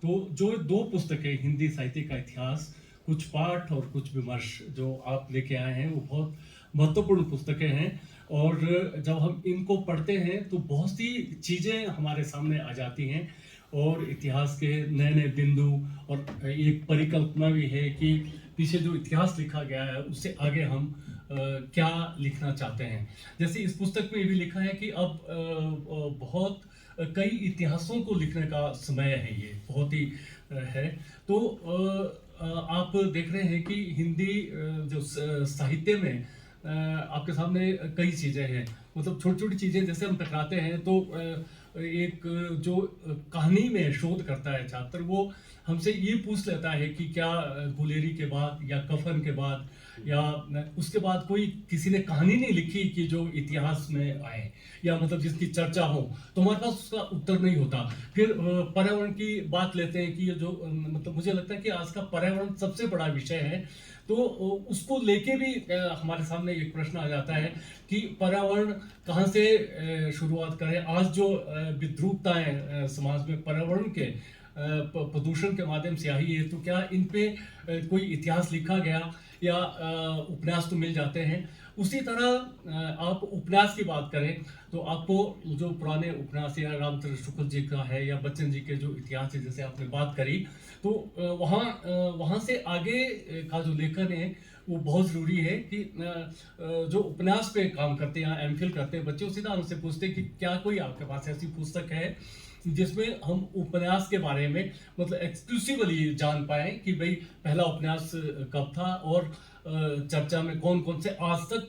C: तो जो 2 पुस्तकें, हिंदी साहित्य का इतिहास, कुछ पाठ और कुछ विमर्श, जो आप लेके आए हैं, वो बहुत महत्वपूर्ण पुस्तकें हैं। और जब हम इनको पढ़ते हैं तो बहुत सी चीज़ें हमारे सामने आ जाती हैं और इतिहास के नए नए बिंदु, और एक परिकल्पना भी है कि पीछे जो इतिहास लिखा गया है उससे आगे हम क्या लिखना चाहते हैं। जैसे इस पुस्तक में ये भी लिखा है कि अब बहुत कई इतिहासों को लिखने का समय है, ये बहुत ही है। तो आप देख रहे हैं कि हिंदी जो साहित्य में आपके सामने कई चीज़ें हैं, मतलब छोटी छोटी चीज़ें जैसे हम टकराते हैं तो एक जो कहानी में शोध करता है छात्र, वो हमसे ये पूछ लेता है कि क्या गुलेरी के बाद या कफन के बाद या उसके बाद कोई किसी ने कहानी नहीं लिखी कि जो इतिहास में आए, या मतलब जिसकी चर्चा हो, तो हमारे पास उसका उत्तर नहीं होता। फिर पर्यावरण की बात लेते हैं कि ये जो मतलब मुझे लगता है कि आज का पर्यावरण सबसे बड़ा विषय है, तो उसको लेके भी हमारे सामने एक प्रश्न आ जाता है कि पर्यावरण कहाँ से शुरुआत करें। आज जो विद्रूपताएं समाज में पर्यावरण के प्रदूषण के माध्यम से आई है, तो क्या इन पे कोई इतिहास लिखा गया या उपन्यास तो मिल जाते हैं। उसी तरह आप उपन्यास की बात करें तो आपको जो पुराने उपन्यास या रामचंद्र शुक्ल जी का है या बच्चन जी के जो इतिहास है, जैसे आपने बात करी, तो वहाँ से आगे का जो लेखन है वो बहुत ज़रूरी है कि जो उपन्यास पे काम करते हैं या MPhil करते हैं बच्चे, उसी तरह हमसे पूछते हैं कि क्या कोई आपके पास ऐसी पुस्तक है जिसमें हम उपन्यास के बारे में मतलब एक्सक्लूसिवली जान पाए कि भाई पहला उपन्यास कब था, और चर्चा में कौन कौन से आज तक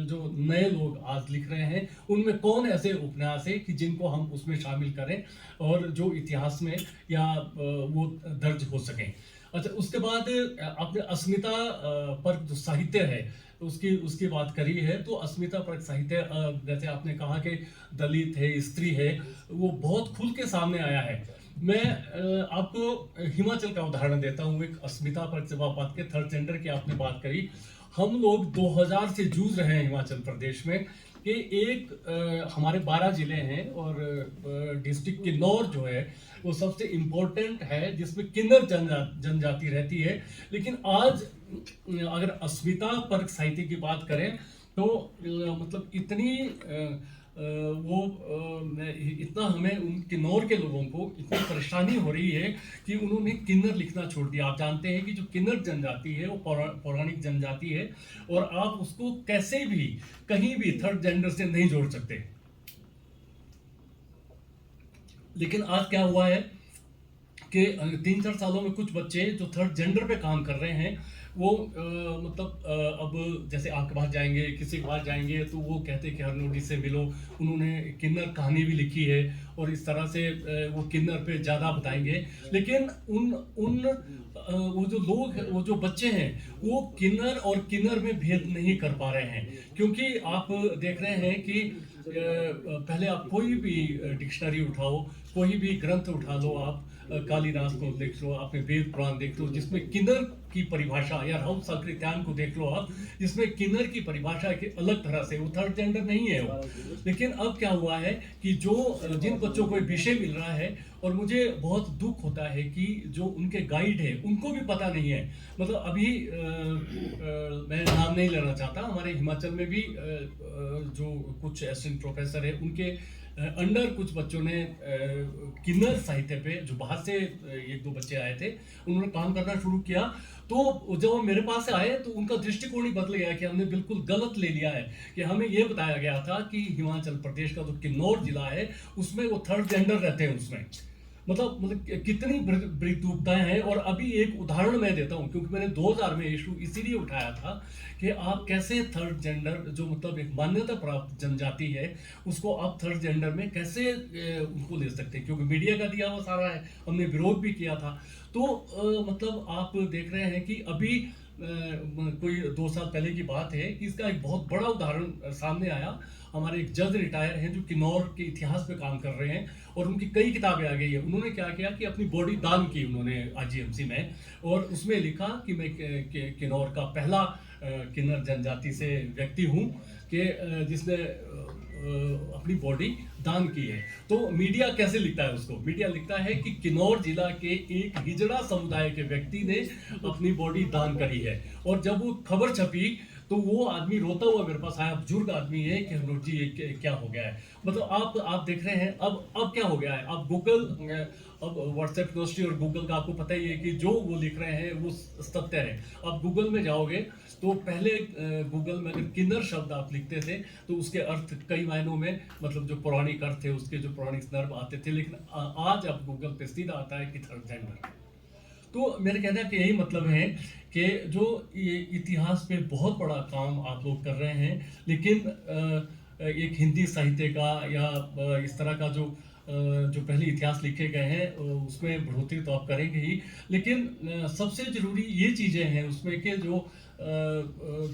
C: जो नए लोग आज लिख रहे हैं उनमें कौन ऐसे उपन्यास है कि जिनको हम उसमें शामिल करें और जो इतिहास में या वो दर्ज हो सकें। अच्छा, उसके बाद आपने अस्मिता पर जो साहित्य है उसकी बात करी है, तो अस्मिता पर साहित्य जैसे आपने कहा कि दलित है, स्त्री है, वो बहुत खुल के सामने आया है। मैं आपको हिमाचल का उदाहरण देता हूँ। एक अस्मिता पर जब आप बात के थर्ड जेंडर की आपने बात करी, हम लोग 2000 से जूझ रहे हैं हिमाचल प्रदेश में कि एक हमारे 12 जिले हैं और डिस्ट्रिक्ट किन्नौर जो है वो सबसे इम्पोर्टेंट है, जिसमें किन्नर जनजाति रहती है। लेकिन आज अगर अस्मिता पर साहित्य की बात करें तो मतलब इतना हमें उन किन्नौर के लोगों को इतनी परेशानी हो रही है कि उन्होंने किन्नर लिखना छोड़ दिया। आप जानते हैं कि जो किन्नर जनजाति है वो पौराणिक जनजाति है और आप उसको कैसे भी कहीं भी थर्ड जेंडर से नहीं जोड़ सकते। लेकिन आज क्या हुआ है कि 3-4 सालों में कुछ बच्चे जो थर्ड जेंडर पे काम कर रहे हैं वो अब जैसे आपके पास जाएंगे, किसी के पास जाएंगे तो वो कहते हैं कि हरनोटी से मिलो, उन्होंने किन्नर कहानी भी लिखी है और इस तरह से वो किन्नर पे ज़्यादा बताएंगे। लेकिन वो जो लोग, वो जो बच्चे हैं वो किन्नर और किन्नर में भेद नहीं कर पा रहे हैं, क्योंकि आप देख रहे हैं कि पहले आप कोई भी डिक्शनरी उठाओ, कोई भी ग्रंथ उठा लो, आप कालिदास को देख लो, आपने वेद पुराण देख लो जिसमें किन्नर की परिभाषा, या राहुल साकृत्यायन को देख लो आप, जिसमें किन्नर की परिभाषा की अलग तरह से, वो थर्ड जेंडर नहीं है वो। लेकिन अब क्या हुआ है कि जिन बच्चों को विषय मिल रहा है, और मुझे बहुत दुख होता है कि जो उनके गाइड है उनको भी पता नहीं है। मतलब अभी मैं नाम नहीं लेना चाहता, हमारे हिमाचल में भी जो कुछ असिस्टेंट प्रोफेसर है उनके अंडर कुछ बच्चों ने किन्नर साहित्य पे, जो बाहर से एक दो बच्चे आए थे, उन्होंने काम करना शुरू किया। तो जब वो मेरे पास आए तो उनका दृष्टिकोण ही बदल गया कि हमने बिल्कुल गलत ले लिया है। कि हमें ये बताया गया था कि हिमाचल प्रदेश का जो किन्नौर जिला है उसमें वो थर्ड जेंडर रहते हैं उसमें। मतलब कितनी विद्रूपताएं हैं। और अभी एक उदाहरण मैं देता हूं, क्योंकि मैंने 2000 में इशू इसीलिए उठाया था कि आप कैसे थर्ड जेंडर, जो मतलब एक मान्यता प्राप्त जनजाति है, उसको आप थर्ड जेंडर में कैसे उनको ले सकते हैं, क्योंकि मीडिया का दिया हुआ सारा है, हमने विरोध भी किया था। तो मतलब आप देख रहे हैं कि अभी कोई 2 साल पहले की बात है कि इसका एक बहुत बड़ा उदाहरण सामने आया। हमारे एक जज रिटायर हैं जो किन्नौर के इतिहास पे काम कर रहे हैं और उनकी कई किताबें आ गई है। उन्होंने क्या किया कि अपनी बॉडी दान की उन्होंने आईजीएमसी में, और उसमें लिखा कि मैं किन्नौर का पहला किन्नर जनजाति से व्यक्ति हूँ कि जिसने अपनी बॉडी दान की है। तो मीडिया कैसे लिखता है उसको? मीडिया लिखता है कि किन्नौर जिला के एक हिजड़ा समुदाय के व्यक्ति ने अपनी बॉडी दान करी है। और जब वो खबर छपी तो वो आदमी रोता हुआ मेरे पास आया, बुजुर्ग आदमी है, कि हनूर जी ये क्या हो गया है। मतलब आप देख रहे हैं अब क्या हो गया है। अब गूगल, अब व्हाट्सएप यूनिवर्सिटी और गूगल का आपको पता ही है कि जो वो लिख रहे हैं वो सत्य है। अब गूगल में जाओगे तो पहले गूगल में अगर किन्नर शब्द आप लिखते थे तो उसके अर्थ कई मायनों में, मतलब जो पौराणिक अर्थ थे उसके जो पौराणिक संदर्भ आते थे, लेकिन आज अब गूगल पे सीधा आता है कि थर्ड जेंडर। तो मेरे कहने का यही मतलब है कि जो ये इतिहास पे बहुत बड़ा काम आप लोग कर रहे हैं, लेकिन एक हिंदी साहित्य का या इस तरह का जो पहले इतिहास लिखे गए हैं उसमें बढ़ोतरी तो आप करेंगे ही, लेकिन सबसे ज़रूरी ये चीज़ें हैं उसमें कि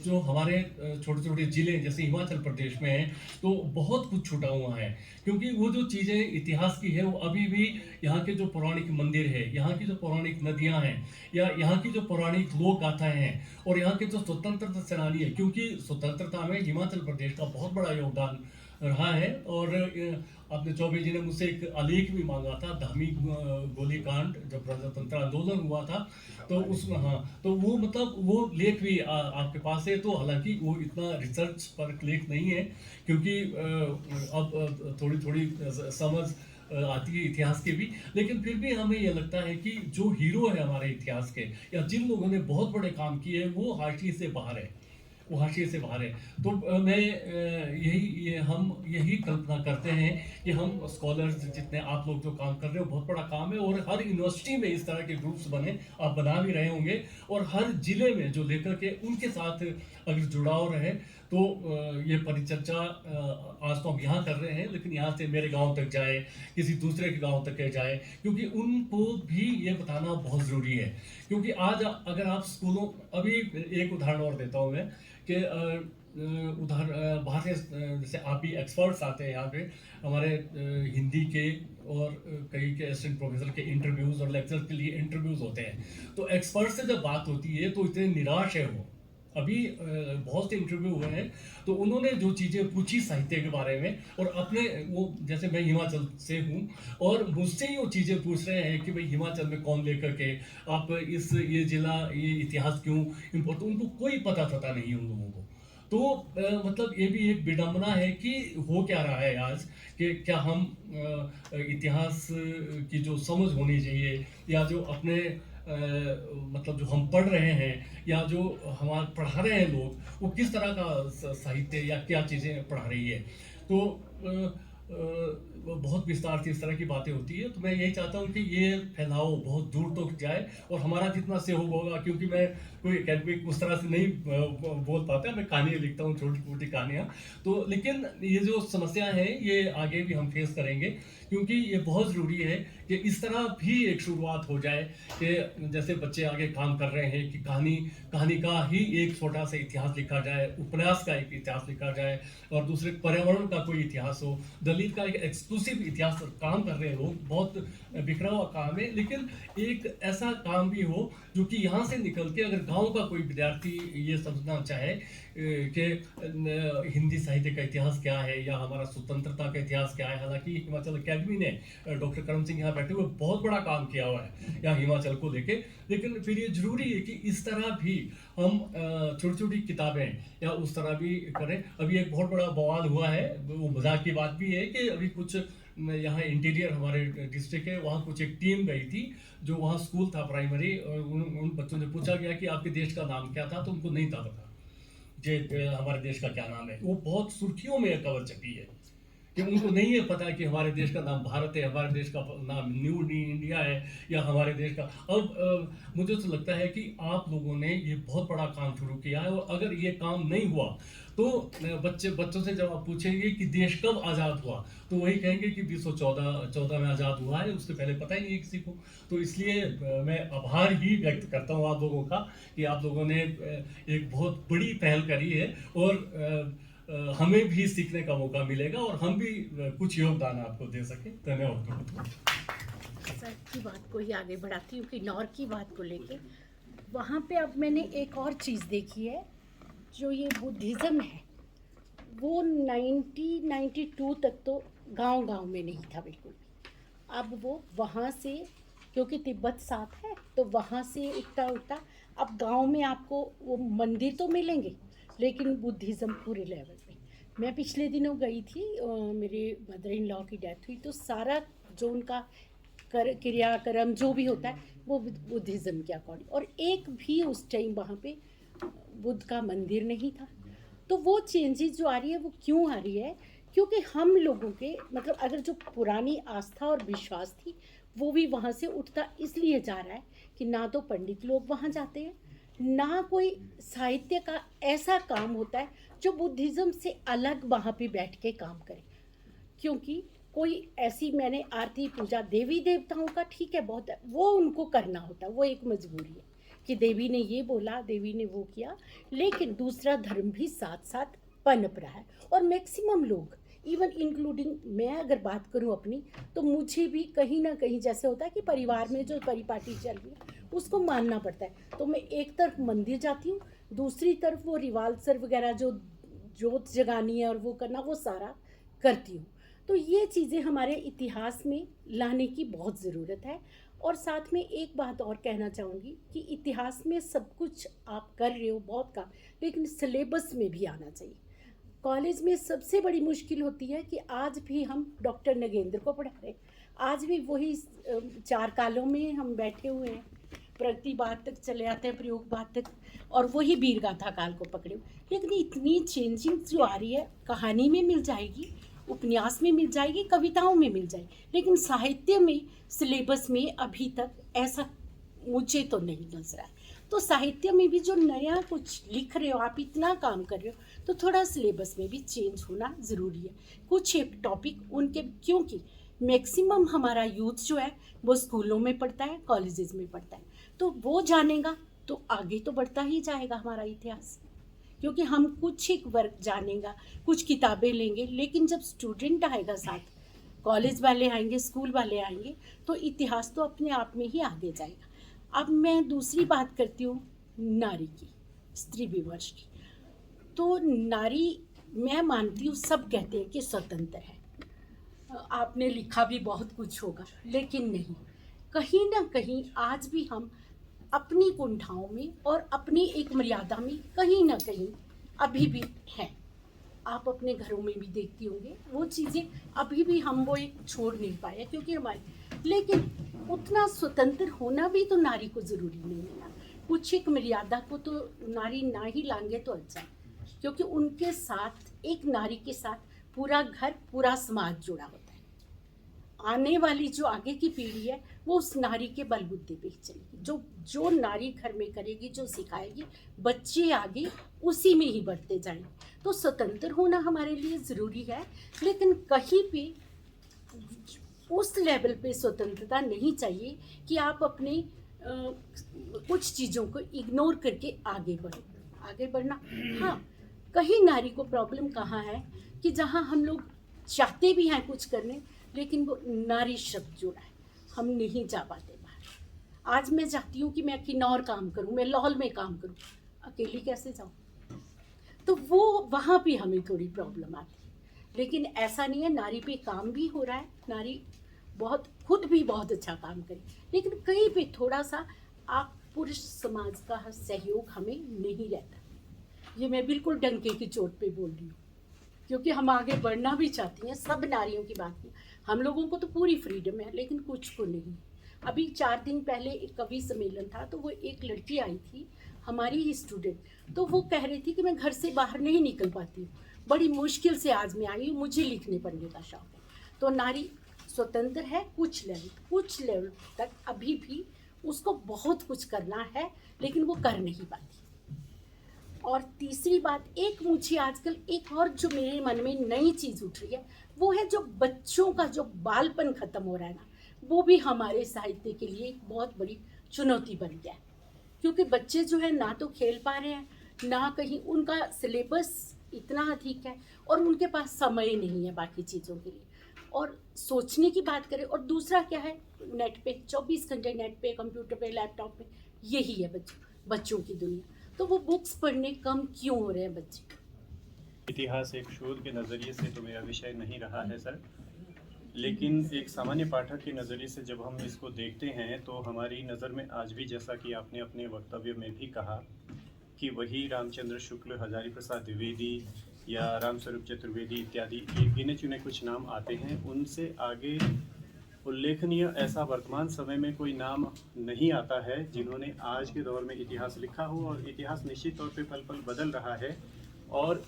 C: जो हमारे छोटे छोटे ज़िले जैसे हिमाचल प्रदेश में हैं तो बहुत कुछ छूटा हुआ है। क्योंकि वो जो चीज़ें इतिहास की है वो अभी भी यहाँ के जो पौराणिक मंदिर है, यहाँ की जो पौराणिक नदियाँ हैं, या यहाँ की जो पौराणिक लोक गाथाएँ हैं, और यहाँ के जो स्वतंत्रता सेनानी है, क्योंकि स्वतंत्रता में हिमाचल प्रदेश का बहुत बड़ा योगदान रहा है। और आपने चौबे जी ने मुझसे एक आलेख भी मांगा था, धामी गोली कांड, जब प्रजातंत्र आंदोलन हुआ था तो उसमें, हाँ, तो वो मतलब वो लेख भी आपके पास है। तो हालांकि वो इतना रिसर्च पर लेख नहीं है, क्योंकि अब थोड़ी थोड़ी समझ आती है इतिहास के भी, लेकिन फिर भी हमें ये लगता है कि जो हीरो है हमारे इतिहास के, या जिन लोगों ने बहुत बड़े काम किए हैं, वो हाशिए से बाहर है, वो हाशिए से बाहर है। तो हम यही कल्पना करते हैं कि हम स्कॉलर्स जितने आप लोग जो काम कर रहे हो, बहुत बड़ा काम है, और हर यूनिवर्सिटी में इस तरह के ग्रुप्स बने, आप बना भी रहे होंगे, और हर जिले में जो लेखक है उनके साथ अगर जुड़ाव रहे तो ये परिचर्चा आज तो हम यहाँ कर रहे हैं, लेकिन यहाँ से मेरे गांव तक जाए, किसी दूसरे के गांव तक जाए, क्योंकि उनको भी ये बताना बहुत ज़रूरी है। क्योंकि आज अगर आप स्कूलों, अभी एक उदाहरण और देता हूँ मैं कि उदाहरण बाहर से जैसे आप ही एक्सपर्ट्स आते हैं यहाँ पे हमारे हिंदी के, और कई के असिस्टेंट प्रोफेसर के इंटरव्यूज़ और लेक्चर के लिए इंटरव्यूज़ होते हैं। तो एक्सपर्ट से जब बात होती है तो इतने निराश है वो। अभी बहुत से इंटरव्यू हुए हैं तो उन्होंने जो चीज़ें पूछी साहित्य के बारे में, और अपने वो, जैसे मैं हिमाचल से हूँ और मुझसे ही वो चीज़ें पूछ रहे हैं कि भाई हिमाचल में कौन लेकर के आप ये जिला, ये इतिहास क्यों इम्पोर्टेंट, उनको कोई पता नहीं उन लोगों को। तो मतलब ये भी एक विडंबना है कि हो क्या रहा है आज, कि क्या हम इतिहास की जो समझ होनी चाहिए, या जो अपने मतलब जो हम पढ़ रहे हैं, या जो हमारे पढ़ा रहे हैं लोग, वो किस तरह का साहित्य या क्या चीज़ें पढ़ा रही है। तो बहुत विस्तार से इस तरह की बातें होती है। तो मैं यही चाहता हूँ कि ये फैलाव बहुत दूर तक जाए, और हमारा जितना सहयोग होगा, क्योंकि मैं कोई एकेडमिक उस तरह से नहीं बोल पाता, मैं कहानियाँ लिखता हूँ, छोटी छोटी कहानियाँ। तो लेकिन ये जो समस्या है ये आगे भी हम फेस करेंगे, क्योंकि ये बहुत ज़रूरी है कि इस तरह भी एक शुरुआत हो जाए कि जैसे बच्चे आगे काम कर रहे हैं कि कहानी का ही एक छोटा सा इतिहास लिखा जाए, उपन्यास का एक इतिहास लिखा जाए, और दूसरे पर्यावरण का कोई इतिहास हो, दलित का एक एक्सक्लूसिव इतिहास काम कर रहे हैं लोग, बहुत बिखरा हुआ काम है, लेकिन एक ऐसा काम भी हो जो कि यहाँ से निकल के अगर गांव का कोई विद्यार्थी ये समझना चाहे कि हिंदी साहित्य का इतिहास क्या है, या हमारा स्वतंत्रता का इतिहास क्या है। हालांकि हिमाचल अकेडमी ने, डॉक्टर करम सिंह यहाँ बैठे हुए बहुत बड़ा काम किया हुआ है यहाँ हिमाचल को लेके। लेकिन फिर ये जरूरी है कि इस तरह भी हम छोटी छोटी किताबें या उस तरह भी करें। अभी एक बहुत बड़ा बवाल हुआ है, वो मजाक की बात भी है कि अभी कुछ यहाँ इंटीरियर हमारे डिस्ट्रिक्ट है, वहाँ कुछ एक टीम गई थी जो वहाँ स्कूल था प्राइमरी, और उन बच्चों से पूछा गया कि आपके देश का नाम क्या था, तो उनको नहीं था पता जे हमारे देश का क्या नाम है। वो बहुत सुर्खियों में खबर छपी है कि उनको नहीं है पता कि हमारे देश का नाम भारत है, हमारे देश का नाम न्यू इंडिया है, या हमारे देश का। अब मुझे तो लगता है कि आप लोगों ने ये बहुत बड़ा काम शुरू किया है, और अगर ये काम नहीं हुआ तो बच्चों से जब आप पूछेंगे कि देश कब आज़ाद हुआ, तो वही कहेंगे कि 1914 में आज़ाद हुआ है, उससे पहले पता ही नहीं है किसी को। तो इसलिए मैं आभार ही व्यक्त करता हूँ आप लोगों का कि आप लोगों ने एक बहुत बड़ी पहल करी है, और हमें भी सीखने का मौका मिलेगा और हम भी कुछ योगदान आपको दे सके। धन्यवाद।
D: सर की बात को ही आगे बढ़ाती हूँ कि किन्नौर की बात को लेके वहाँ पे अब मैंने एक और चीज़ देखी है, जो ये बुद्धिज़्म है वो 1992 तक तो गांव-गांव में नहीं था बिल्कुल भी। अब वो वहाँ से, क्योंकि तिब्बत साथ है तो वहाँ से उठता अब गांव में आपको वो मंदिर तो मिलेंगे, लेकिन बुद्धिज़्म पूरे लेवल पे। मैं पिछले दिनों गई थी, मेरे मदर इन लॉ की डेथ हुई, तो सारा जो उनका क्रियाक्रम जो भी होता है वो बुद्धिज़्म के अकॉर्डिंग, और एक भी उस टाइम वहाँ पे बुद्ध का मंदिर नहीं था। तो वो चेंजेस जो आ रही है वो क्यों आ रही है? क्योंकि हम लोगों के मतलब अगर जो पुरानी आस्था और विश्वास थी वो भी वहाँ से उठता इसलिए जा रहा है कि ना तो पंडित लोग वहाँ जाते हैं, ना कोई साहित्य का ऐसा काम होता है जो बुद्धिज़्म से अलग वहाँ पे बैठ के काम करे। क्योंकि कोई ऐसी, मैंने आरती पूजा देवी देवताओं का ठीक है बहुत है, वो उनको करना होता है, वो एक मजबूरी है कि देवी ने ये बोला, देवी ने वो किया, लेकिन दूसरा धर्म भी साथ साथ पनप रहा है। और मैक्सिमम लोग, इवन इंक्लूडिंग मैं अगर बात करूं अपनी, तो मुझे भी कहीं ना कहीं जैसे होता है कि परिवार में जो परिपाटी चल रही है उसको मानना पड़ता है। तो मैं एक तरफ मंदिर जाती हूँ, दूसरी तरफ वो रिवाल्सर वगैरह जो जोत जगानी है और वो करना, वो सारा करती हूँ। तो ये चीज़ें हमारे इतिहास में लाने की बहुत ज़रूरत है। और साथ में एक बात और कहना चाहूँगी कि इतिहास में सब कुछ आप कर रहे हो बहुत काम, लेकिन सिलेबस में भी आना चाहिए। कॉलेज में सबसे बड़ी मुश्किल होती है कि आज भी हम डॉक्टर नगेंद्र को पढ़ा रहे हैं, आज भी वही 4 कालों में हम बैठे हुए हैं, प्रतिवाद तक चले आते हैं, प्रयोगवाद तक, और वही वीरगाथा काल को पकड़े हुए। लेकिन इतनी चेंजिंग जो आ रही है, कहानी में मिल जाएगी, उपन्यास में मिल जाएगी, कविताओं में मिल जाएगी, लेकिन साहित्य में सिलेबस में अभी तक ऐसा मुझे तो नहीं नजर आया। तो साहित्य में भी जो नया कुछ लिख रहे हो, आप इतना काम कर रहे हो, तो थोड़ा सिलेबस में भी चेंज होना ज़रूरी है। कुछ एक टॉपिक उनके, क्योंकि मैक्सिमम हमारा यूथ जो है वो स्कूलों में पढ़ता है, कॉलेजेस में पढ़ता है, तो वो जानेगा तो आगे तो बढ़ता ही जाएगा हमारा इतिहास। क्योंकि हम कुछ एक वर्क जानेगा, कुछ किताबें लेंगे, लेकिन जब स्टूडेंट आएगा साथ, कॉलेज वाले आएंगे, स्कूल वाले आएंगे, तो इतिहास तो अपने आप में ही आगे जाएगा। अब मैं दूसरी बात करती हूँ नारी की, स्त्री विमर्श की। तो नारी, मैं मानती हूँ, सब कहते हैं कि स्वतंत्र है, आपने लिखा भी बहुत कुछ होगा, लेकिन नहीं, कहीं ना कहीं आज भी हम अपनी कुंठाओं में और अपनी एक मर्यादा में कहीं ना कहीं अभी भी हैं। आप अपने घरों में भी देखती होंगे वो चीज़ें, अभी भी हम वो एक छोड़ नहीं पाए क्योंकि हमारे, लेकिन उतना स्वतंत्र होना भी तो नारी को ज़रूरी नहीं है ना। कुछ एक मर्यादा को तो नारी ना ही लांगे तो अच्छा है, क्योंकि उनके साथ, एक नारी के साथ पूरा घर, पूरा समाज जुड़ा होता है। आने वाली जो आगे की पीढ़ी है वो उस नारी के बलबूते पे ही चलेगी। जो नारी घर में करेगी, जो सिखाएगी, बच्चे आगे उसी में ही बढ़ते जाएंगे। तो स्वतंत्र होना हमारे लिए ज़रूरी है, लेकिन कहीं पे उस लेवल पे स्वतंत्रता नहीं चाहिए कि आप अपने कुछ चीज़ों को इग्नोर करके आगे बढ़ो। आगे बढ़ना, हाँ, कहीं नारी को प्रॉब्लम कहाँ है कि जहाँ हम लोग चाहते भी हैं कुछ करने, लेकिन वो नारी शब्द जुड़ा है, हम नहीं जा पाते बाहर। आज मैं चाहती हूँ कि मैं किन्नौर काम करूँ, मैं लाहौल में काम करूँ, अकेली कैसे जाऊँ? तो वो वहाँ भी हमें थोड़ी प्रॉब्लम आती है। लेकिन ऐसा नहीं है, नारी पे काम भी हो रहा है, नारी खुद भी बहुत अच्छा काम करें, लेकिन कहीं भी थोड़ा सा आप पुरुष समाज का सहयोग हमें नहीं रहता। ये मैं बिल्कुल डंके की चोट पे बोल रही हूँ, क्योंकि हम आगे बढ़ना भी चाहती हैं, सब नारियों की बात नहीं। हम लोगों को तो पूरी फ्रीडम है, लेकिन कुछ को नहीं। अभी 4 दिन पहले एक कवि सम्मेलन था, तो वो एक लड़की आई थी, हमारी ही स्टूडेंट, तो वो कह रही थी कि मैं घर से बाहर नहीं निकल पाती हूँ, बड़ी मुश्किल से आज मैं आई हूँ, मुझे लिखने पढ़ने का शौक है। तो नारी स्वतंत्र है कुछ लेवल तक, अभी भी उसको बहुत कुछ करना है, लेकिन वो कर नहीं पाती। और तीसरी बात, एक मुझे आजकल एक और जो मेरे मन में नई चीज़ उठ रही है, वो है जो बच्चों का जो बालपन खत्म हो रहा है ना, वो भी हमारे साहित्य के लिए एक बहुत बड़ी चुनौती बन गया है। क्योंकि बच्चे जो है ना तो खेल पा रहे हैं, ना कहीं उनका सिलेबस इतना अधिक है, और उनके पास समय नहीं है बाकी चीज़ों के लिए। और सोचने की बात करें, और दूसरा क्या है, नेट पे 24 घंटे नेट पे, कंप्यूटर पे, लैपटॉप पे, यही है बच्चों की दुनिया। तो वो बुक्स पढ़ने कम क्यों हो रहे हैं बच्चे?
H: इतिहास एक शोध के नज़रिए से तो मेरा विषय नहीं रहा है सर, लेकिन एक सामान्य पाठक के नज़रिए से जब हम इसको देखते हैं तो हमारी नज़र में आज भी, जैसा कि आपने अपने वक्तव्य में भी कहा, कि वही रामचंद्र शुक्ल, हजारी प्रसाद द्विवेदी या रामस्वरूप चतुर्वेदी इत्यादि ये गिने चुने कुछ नाम आते हैं। उनसे आगे उल्लेखनीय ऐसा वर्तमान समय में कोई नाम नहीं आता है जिन्होंने आज के दौर में इतिहास लिखा हो। और इतिहास निश्चित तौर पे पल पल बदल रहा है और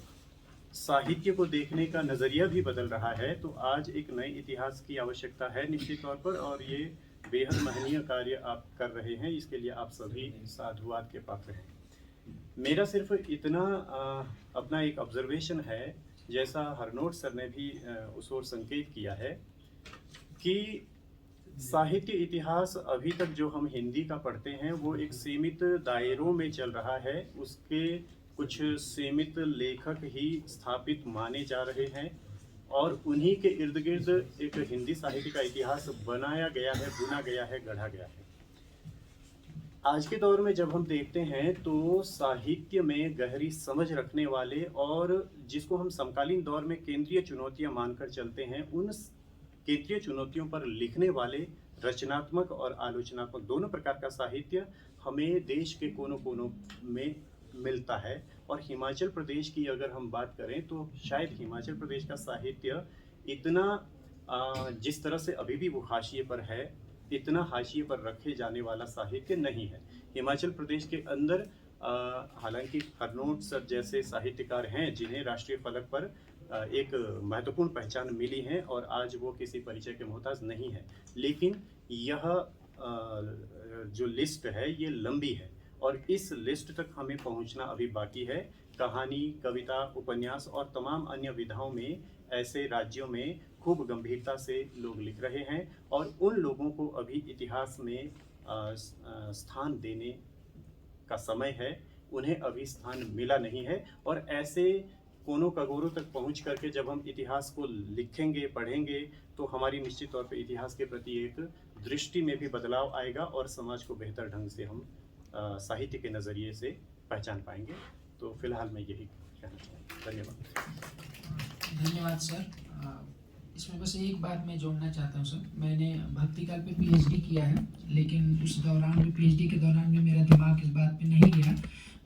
H: साहित्य को देखने का नज़रिया भी बदल रहा है। तो आज एक नए इतिहास की आवश्यकता है निश्चित तौर पर, और ये बेहद महनीय कार्य आप कर रहे हैं, इसके लिए आप सभी साधुवाद के पात्र हैं। मेरा सिर्फ इतना अपना एक ऑब्जर्वेशन है, जैसा हरनोट सर ने भी उस ओर संकेत किया है, कि साहित्य इतिहास अभी तक जो हम हिंदी का पढ़ते हैं वो एक सीमित दायरों में चल रहा है। उसके कुछ सीमित लेखक ही स्थापित माने जा रहे हैं और उन्हीं के इर्द गिर्द एक हिंदी साहित्य का इतिहास बनाया गया है, बुना गया है, गढ़ा गया है। आज के दौर में जब हम देखते हैं तो साहित्य में गहरी समझ रखने वाले और जिसको हम समकालीन दौर में केंद्रीय चुनौतियां मानकर चलते हैं, उन केंद्रीय चुनौतियों पर लिखने वाले रचनात्मक और आलोचनात्मक दोनों प्रकार का साहित्य हमें देश के कोनों कोनों में मिलता है। और हिमाचल प्रदेश की अगर हम बात करें तो शायद हिमाचल प्रदेश का साहित्य इतना जिस तरह से अभी भी वो हाशिए पर है, इतना हाशिए पर रखे जाने वाला साहित्य नहीं है। हिमाचल प्रदेश के अंदर हालांकि हरनोट सर जैसे साहित्यकार हैं जिन्हें राष्ट्रीय फलक पर एक महत्वपूर्ण पहचान मिली है और आज वो किसी परिचय के मोहताज नहीं है, लेकिन यह जो लिस्ट है ये लंबी है और इस लिस्ट तक हमें पहुंचना अभी बाकी है। कहानी, कविता, उपन्यास और तमाम अन्य विधाओं में ऐसे राज्यों में खूब गंभीरता से लोग लिख रहे हैं और उन लोगों को अभी इतिहास में स्थान देने का समय है, उन्हें अभी स्थान मिला नहीं है। और ऐसे कोनों कगोरों तक पहुंच करके जब हम इतिहास को लिखेंगे, पढ़ेंगे, तो हमारी निश्चित तौर पे इतिहास के प्रति एक दृष्टि में भी बदलाव आएगा और समाज को बेहतर ढंग से हम साहित्य के नज़रिए से पहचान पाएंगे। तो फिलहाल मैं यही कहना चाहूँगा। धन्यवाद।
G: धन्यवाद सर। इसमें बस एक बात मैं जोड़ना चाहता हूँ सर। मैंने भक्तिकाल पे पीएचडी किया है, लेकिन उस दौरान भी पीएचडी के दौरान भी मेरा दिमाग इस बात पे नहीं गया।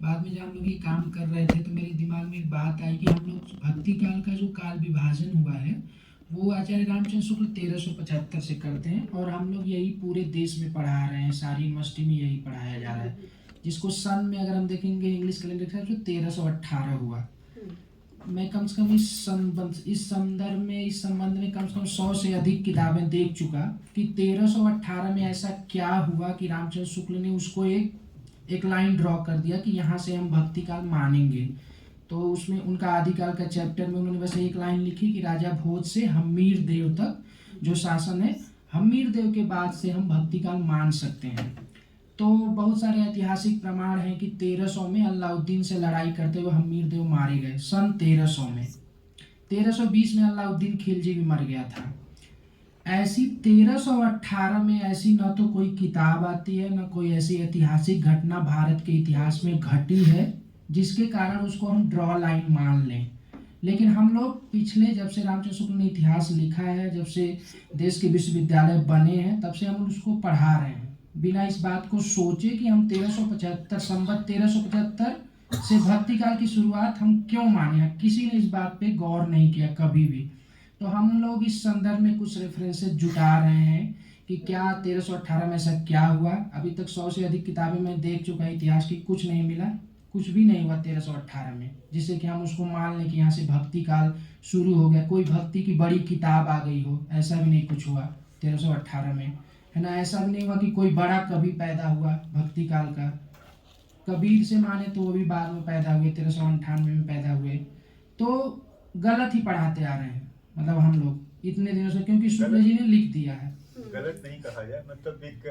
G: बाद में जब हम लोग ये काम कर रहे थे तो मेरे दिमाग में एक बात आई कि हम लोग भक्तिकाल का जो काल विभाजन हुआ है वो आचार्य रामचंद्र शुक्ल 1375 से करते हैं और हम लोग यही पूरे देश में पढ़ा रहे हैं, सारी यूनिवर्सिटी में यही पढ़ाया जा रहा है, जिसको सन में अगर हम देखेंगे इंग्लिश कैलेंडर का जो 1318 हुआ। मैं कम से कम इस संबंध में कम से कम 100 से अधिक किताबें देख चुका कि 1318 में ऐसा क्या हुआ कि रामचंद्र शुक्ल ने उसको एक लाइन ड्रॉ कर दिया कि यहाँ से हम भक्तिकाल मानेंगे। तो उसमें उनका आदिकाल का चैप्टर में उन्होंने बस एक लाइन लिखी कि राजा भोज से हम्मीर देव तक जो शासन है, हम्मीर देव के बाद से हम भक्तिकाल मान सकते हैं। तो बहुत सारे ऐतिहासिक प्रमाण हैं कि 1300 में अलाउद्दीन से लड़ाई करते हुए हम्मीर देव मारे गए। सन 1300 में 1320 में अलाउद्दीन खिलजी भी मर गया था। ऐसी 1318 में ऐसी न तो कोई किताब आती है, न कोई ऐसी ऐतिहासिक घटना भारत के इतिहास में घटी है जिसके कारण उसको हम ड्रॉ लाइन मान लें। लेकिन हम लोग पिछले जब से रामचंद्र शुक्ल ने इतिहास लिखा है, जब से देश के विश्वविद्यालय बने हैं, तब से हम उसको पढ़ा रहे हैं बिना इस बात को सोचे कि हम 1375 संवत 1375 से भक्ति काल की शुरुआत हम क्यों माने हैं। किसी ने इस बात पे गौर नहीं किया कभी भी। तो हम लोग इस संदर्भ में कुछ रेफरेंसेस जुटा रहे हैं कि क्या 1318 में ऐसा क्या हुआ। अभी तक 100 से अधिक किताबें मैं देख चुका इतिहास की, कुछ नहीं मिला, कुछ भी नहीं हुआ 1318 में, जिससे कि हम उसको मान लें कि यहाँ से भक्ति काल शुरू हो गया। कोई भक्ति की बड़ी किताब आ गई हो, ऐसा भी नहीं कुछ हुआ 1318 में, है ना। ऐसा भी नहीं हुआ कि कोई बड़ा कवि पैदा हुआ भक्ति काल का। कबीर से माने तो वो भी बाद में पैदा हुए, 1398 में पैदा हुए। तो गलत ही पढ़ाते आ रहे हैं मतलब हम लोग इतने दिनों से, क्योंकि शुक्ल जी ने लिख दिया है।
F: गलत नहीं कहा जाए, मतलब एक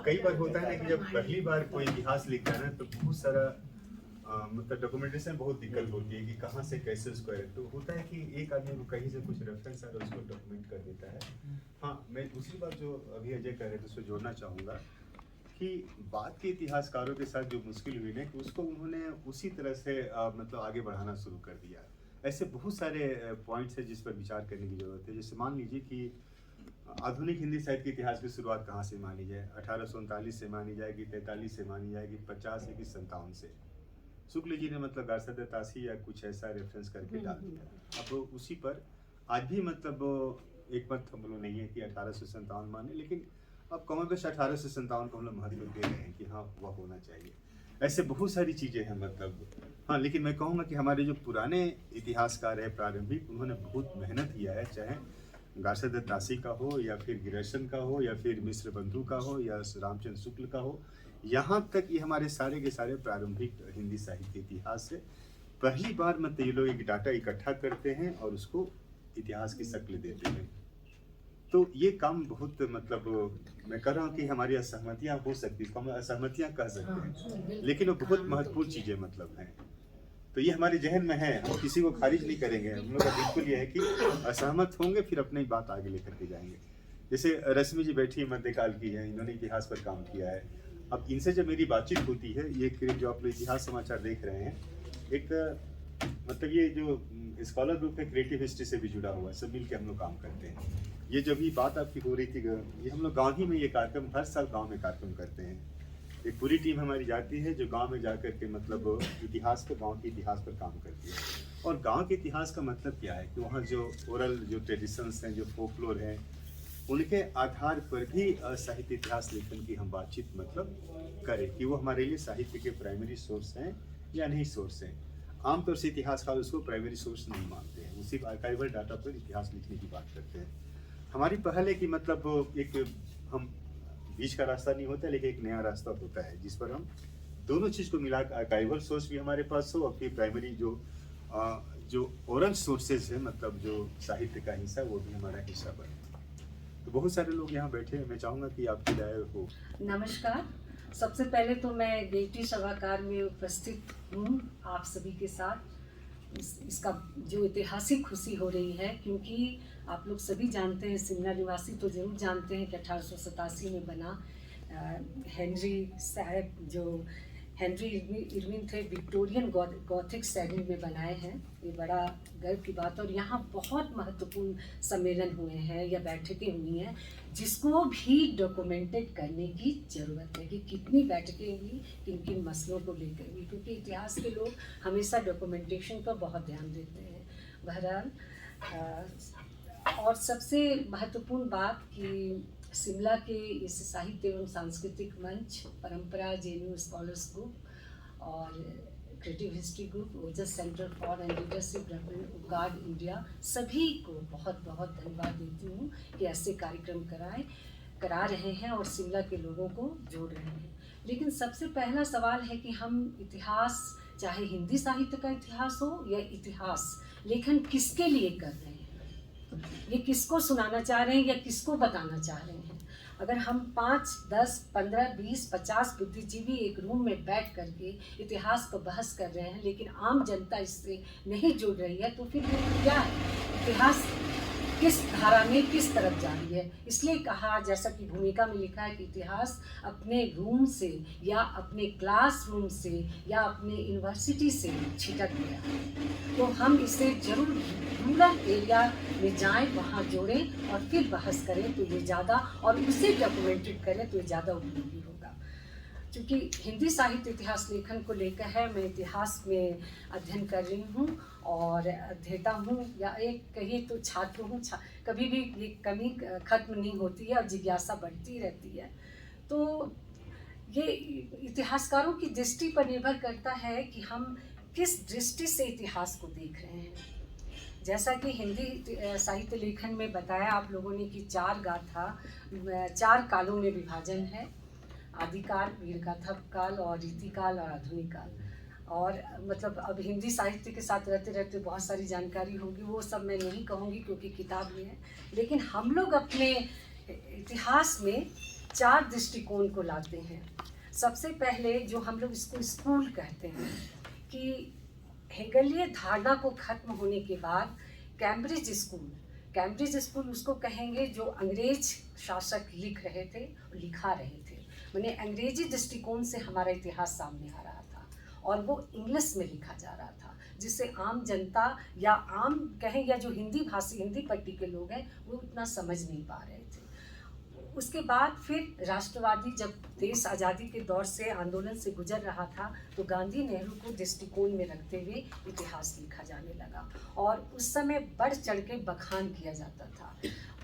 F: कई बार होता है ना कि जब पहली बार कोई इतिहास लिखता है ना तो बहुत सारा मतलब डॉक्यूमेंटेशन बहुत दिक्कत होती है कि कहाँ से कैसे उसको तो होता है कि एक आदमी को कहीं से कुछ रेफरेंस आ रहा है उसको डॉक्यूमेंट कर देता है। हाँ, मैं दूसरी बात जो अभी अजय कह रहे थे उसको जोड़ना चाहूँगा कि बाद के इतिहासकारों के साथ जो मुश्किल हुई ना कि उसको उन्होंने उसी तरह से मतलब आगे बढ़ाना शुरू कर दिया। ऐसे बहुत सारे पॉइंट्स हैं जिस पर विचार करने की जरूरत है। जैसे मान लीजिए कि आधुनिक हिंदी साहित्य के इतिहास की शुरुआत कहाँ से मानी जाए, 1839 से मानी जाएगी, 43 से मानी जाएगी, 50 से कि 57 से। शुक्ल जी ने मतलब गारसद तासी या कुछ ऐसा रेफरेंस करके डाल दिया। अब उसी पर आज भी मतलब एक मत हम लोग नहीं है कि 1857 माने, लेकिन अब कमोबेश 1857 को हम लोग महत्व दे रहे हैं कि हाँ वह होना चाहिए। ऐसे बहुत सारी चीज़ें हैं मतलब। हाँ, लेकिन मैं कहूँगा कि हमारे जो पुराने इतिहासकार है प्रारंभिक, उन्होंने बहुत मेहनत किया है, चाहे गारसद तासी का हो या फिर गिरसन का हो या फिर मिश्र बंधु का हो या रामचंद्र शुक्ल का हो, यहाँ तक ये हमारे सारे के सारे प्रारंभिक हिंदी साहित्य के इतिहास से पहली बार मतलब ये लोग एक डाटा इकट्ठा करते हैं और उसको इतिहास की शक्ल देते हैं। तो ये काम बहुत मतलब मैं कह रहा हूँ कि हमारी असहमतियाँ हो सकती है, इसको हम असहमतियाँ कह सकते हैं, लेकिन वो बहुत महत्वपूर्ण चीज़ें मतलब हैं। तो ये हमारे जहन में है, हम किसी को खारिज नहीं करेंगे। हम लोग का बिल्कुल ये है कि असहमत होंगे फिर अपनी बात आगे लेकर के जाएंगे। जैसे रश्मि जी बैठी मध्यकाल की हैं, इन्होंने इतिहास पर काम किया है। अब इनसे जब मेरी बातचीत होती है, ये जो आप लोग इतिहास समाचार देख रहे हैं, एक मतलब ये जो स्कॉलर ग्रुप है क्रिएटिव हिस्ट्री से भी जुड़ा हुआ है, सब मिल के हम लोग काम करते हैं। ये जब भी बात आपकी हो रही थी, ये हम लोग गाँव ही में ये कार्यक्रम हर साल गाँव में कार्यक्रम करते हैं। एक पूरी टीम हमारी जाती है जो गांव में जाकर के मतलब इतिहास पर, गांव के इतिहास पर काम करती है। और गांव के इतिहास का मतलब क्या है कि वहाँ जो ओरल जो ट्रेडिशंस हैं, जो फोकलोर हैं, उनके आधार पर भी साहित्य इतिहास लेखन की हम बातचीत मतलब करें कि वो हमारे लिए साहित्य के प्राइमरी सोर्स हैं या नहीं सोर्स हैं। आमतौर से इतिहासकार उसको प्राइमरी सोर्स नहीं मानते हैं, उसी आर्काइवल डाटा पर इतिहास लिखने की बात करते हैं। हमारी पहल है कि मतलब एक हम बीच का रास्ता नहीं होता, लेकिन एक नया रास्ता होता है जिस पर हम दोनों चीज़ को मिला, आर्काइवल सोर्स भी हमारे पास हो और फिर प्राइमरी जो ओरल सोर्सेज है मतलब जो साहित्य का हिस्सा, वो भी हमारा हिस्सा बने। तो बहुत सारे लोग यहाँ बैठे हैं, मैं चाहूँगा कि आपकी राय हो।
I: नमस्कार। सबसे पहले तो मैं गेयटी सभागार में उपस्थित हूँ आप सभी के साथ। इसका जो ऐतिहासिक खुशी हो रही है, क्योंकि आप लोग सभी जानते हैं, शिमला निवासी तो ज़रूर जानते हैं कि 1887 में बना। हेनरी साहब जो हेनरी इरविन थे, विक्टोरियन गॉथिक शैली में बनाए हैं। ये बड़ा गर्व की बात। और यहाँ बहुत महत्वपूर्ण सम्मेलन हुए हैं या बैठकें हुई हैं, जिसको भी डॉक्यूमेंटेड करने की ज़रूरत है कि कितनी बैठकें हुई, किन किन मसलों को लेकर हुई, क्योंकि इतिहास के लोग हमेशा डॉक्यूमेंटेशन पर बहुत ध्यान देते हैं। बहरहाल और सबसे महत्वपूर्ण बात कि शिमला के इस साहित्य एवं सांस्कृतिक मंच, परंपरा, जेएनयू स्कॉलर्स ग्रुप और creative history group, Ojas centre for and leadership guard India, सभी को बहुत बहुत धन्यवाद देती हूँ कि ऐसे कार्यक्रम करा रहे हैं और शिमला के लोगों को जोड़ रहे हैं। लेकिन सबसे पहला सवाल है कि हम इतिहास, चाहे हिंदी साहित्य का इतिहास हो या इतिहास लेखन, किसके लिए कर रहे हैं, ये किसको सुनाना चाह रहे हैं या किसको बताना चाह रहे हैं। अगर हम 5, 10, 15, 20, 50 बुद्धिजीवी एक रूम में बैठ करके इतिहास पर बहस कर रहे हैं, लेकिन आम जनता इससे नहीं जुड़ रही है, तो फिर क्या है इतिहास? किस धारा में किस तरफ जा रही है। इसलिए कहा, जैसा कि भूमिका में लिखा है, कि इतिहास अपने रूम से या अपने क्लासरूम से या अपने यूनिवर्सिटी से छिटक गया है। तो हम इसे जरूर रूरल एरिया में जाएं, वहाँ जोड़ें और फिर बहस करें तो ये ज़्यादा, और उसे डॉक्यूमेंटेड करें तो ये ज़्यादा उपयोगी होगा। क्योंकि हिंदी साहित्य इतिहास लेखन को लेकर है, मैं इतिहास में अध्ययन कर रही हूँ और अध्येता हूँ, या एक कहिए तो छात्र हूँ। कभी भी ये कमी खत्म नहीं होती है और जिज्ञासा बढ़ती रहती है। तो ये इतिहासकारों की दृष्टि पर निर्भर करता है कि हम किस दृष्टि से इतिहास को देख रहे हैं। जैसा कि हिंदी साहित्य लेखन में बताया आप लोगों ने कि 4 गाथा 4 कालों में विभाजन है, आदिकाल, वीरगाथा काल और रीतिकाल और आधुनिक काल। और मतलब अब हिंदी साहित्य के साथ रहते रहते बहुत सारी जानकारी होगी, वो सब मैं नहीं कहूँगी क्योंकि किताब में है। लेकिन हम लोग अपने इतिहास में 4 दृष्टिकोण को लाते हैं। सबसे पहले जो हम लोग इसको स्कूल कहते हैं, कि हेगेलिय धारणा को खत्म होने के बाद कैम्ब्रिज स्कूल उसको कहेंगे जो अंग्रेज शासक लिख रहे थे, लिखा रहे थे, माने अंग्रेजी दृष्टिकोण से हमारा इतिहास सामने आ रहा था और वो इंग्लिश में लिखा जा रहा था, जिससे आम जनता या आम कहें या जो हिंदी पट्टी के लोग हैं वो उतना समझ नहीं पा रहे थे। उसके बाद फिर राष्ट्रवादी जब देश आज़ादी के दौर से आंदोलन से गुजर रहा था तो गांधी नेहरू को दृष्टिकोण में रखते हुए इतिहास लिखा जाने लगा और उस समय बढ़ चढ़ के बखान किया जाता था।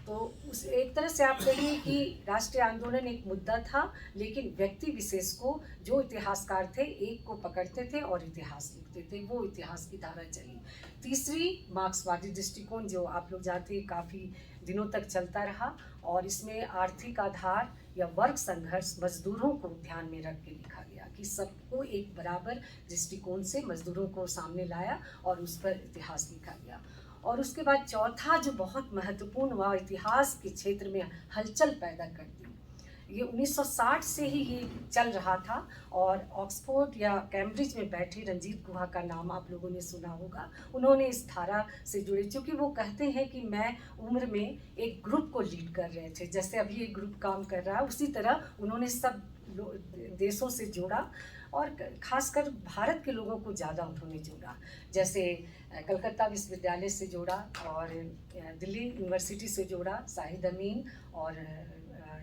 I: तो उस एक तरह से आप कहिए कि राष्ट्रीय आंदोलन एक मुद्दा था, लेकिन व्यक्ति विशेष को जो इतिहासकार थे एक को पकड़ते थे और इतिहास लिखते थे, वो इतिहास की धारा चली। तीसरी मार्क्सवादी दृष्टिकोण जो आप लोग जानते हैं काफ़ी दिनों तक चलता रहा और इसमें आर्थिक आधार या वर्ग संघर्ष मजदूरों को ध्यान में रख के लिखा गया कि सबको एक बराबर दृष्टिकोण से मजदूरों को सामने लाया और उस पर इतिहास लिखा गया। और उसके बाद चौथा जो बहुत महत्वपूर्ण हुआ, इतिहास के क्षेत्र में हलचल पैदा कर दी, ये 1960 से ही ये चल रहा था और ऑक्सफोर्ड या कैम्ब्रिज में बैठे रंजीत गुहा का नाम आप लोगों ने सुना होगा। उन्होंने इस धारा से जुड़े, क्योंकि वो कहते हैं कि मैं उम्र में एक ग्रुप को लीड कर रहे थे, जैसे अभी एक ग्रुप काम कर रहा है उसी तरह उन्होंने सब देशों से जोड़ा और खासकर भारत के लोगों को ज़्यादा उन्होंने जोड़ा। जैसे कलकत्ता विश्वविद्यालय से जोड़ा और दिल्ली यूनिवर्सिटी से जोड़ा, शाहिद अमीन और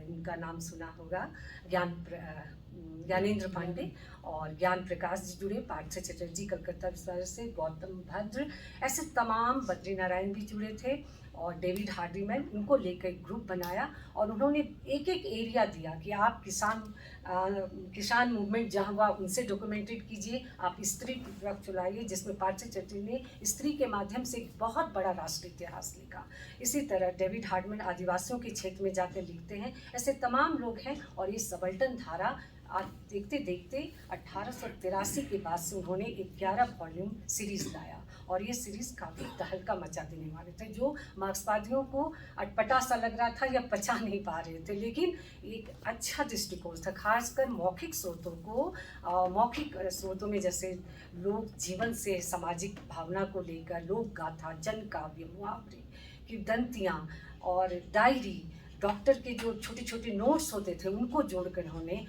I: इनका नाम सुना होगा ज्ञानेंद्र पांडे और ज्ञान प्रकाश जी जुड़े, पार्थ चटर्जी कलकत्ता विश्वविद्यालय से, गौतम भद्र, ऐसे तमाम, बद्रीनारायण भी जुड़े थे और डेविड हार्डीमैन, उनको लेकर एक ग्रुप बनाया और उन्होंने एक एक एरिया दिया कि आप किसान मूवमेंट जहाँ हुआ उनसे डॉक्यूमेंटेड कीजिए, आप स्त्री तरफ चलाइए, जिसमें पार्थ चटर्जी ने स्त्री के माध्यम से एक बहुत बड़ा राष्ट्रीय इतिहास लिखा। इसी तरह डेविड हार्डमैन आदिवासियों के क्षेत्र में जाकर लिखते हैं। ऐसे तमाम लोग हैं और ये सबल्टन धारा आज देखते देखते 1883 के बाद से उन्होंने 11 वॉल्यूम सीरीज़ लाया और ये सीरीज़ काफ़ी तहलका मचा देने वाले थे, जो मार्क्सवादियों को अटपटा सा लग रहा था या पचा नहीं पा रहे थे, लेकिन एक अच्छा दृष्टिकोण था। खासकर मौखिक स्रोतों में जैसे लोक जीवन से सामाजिक भावना को लेकर लोक गाथा, जन काव्य, मुहावरे, किंवदंतियाँ और डायरी, डॉक्टर के जो छोटे छोटे नोट्स होते थे उनको जोड़कर उन्होंने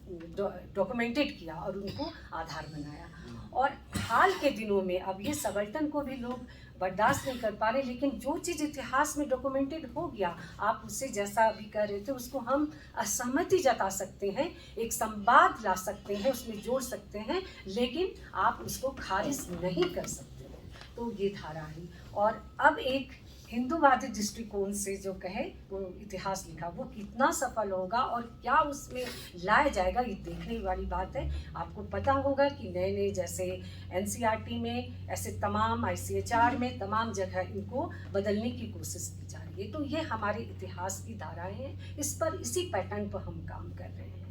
I: डॉक्यूमेंटेड किया और उनको आधार बनाया। और हाल के दिनों में अब ये सबल्टन को भी लोग बर्दाश्त नहीं कर पा रहे, लेकिन जो चीज़ इतिहास में डॉक्यूमेंटेड हो गया, आप उससे जैसा अभी कह रहे थे उसको हम असहमति जता सकते हैं, एक संवाद ला सकते हैं, उसमें जोड़ सकते हैं, लेकिन आप उसको खारिज नहीं कर सकते हैं। तो ये धारा है। और अब एक हिंदूवादी दृष्टिकोण से जो कहे वो इतिहास लिखा, वो कितना सफल होगा और क्या उसमें लाया जाएगा, ये देखने वाली बात है। आपको पता होगा कि नए नए जैसे NCERT में, ऐसे तमाम ICHR में, तमाम जगह इनको बदलने की कोशिश की जा रही है। तो ये हमारे इतिहास की धाराएं हैं, इस पर इसी पैटर्न पर हम काम कर रहे हैं।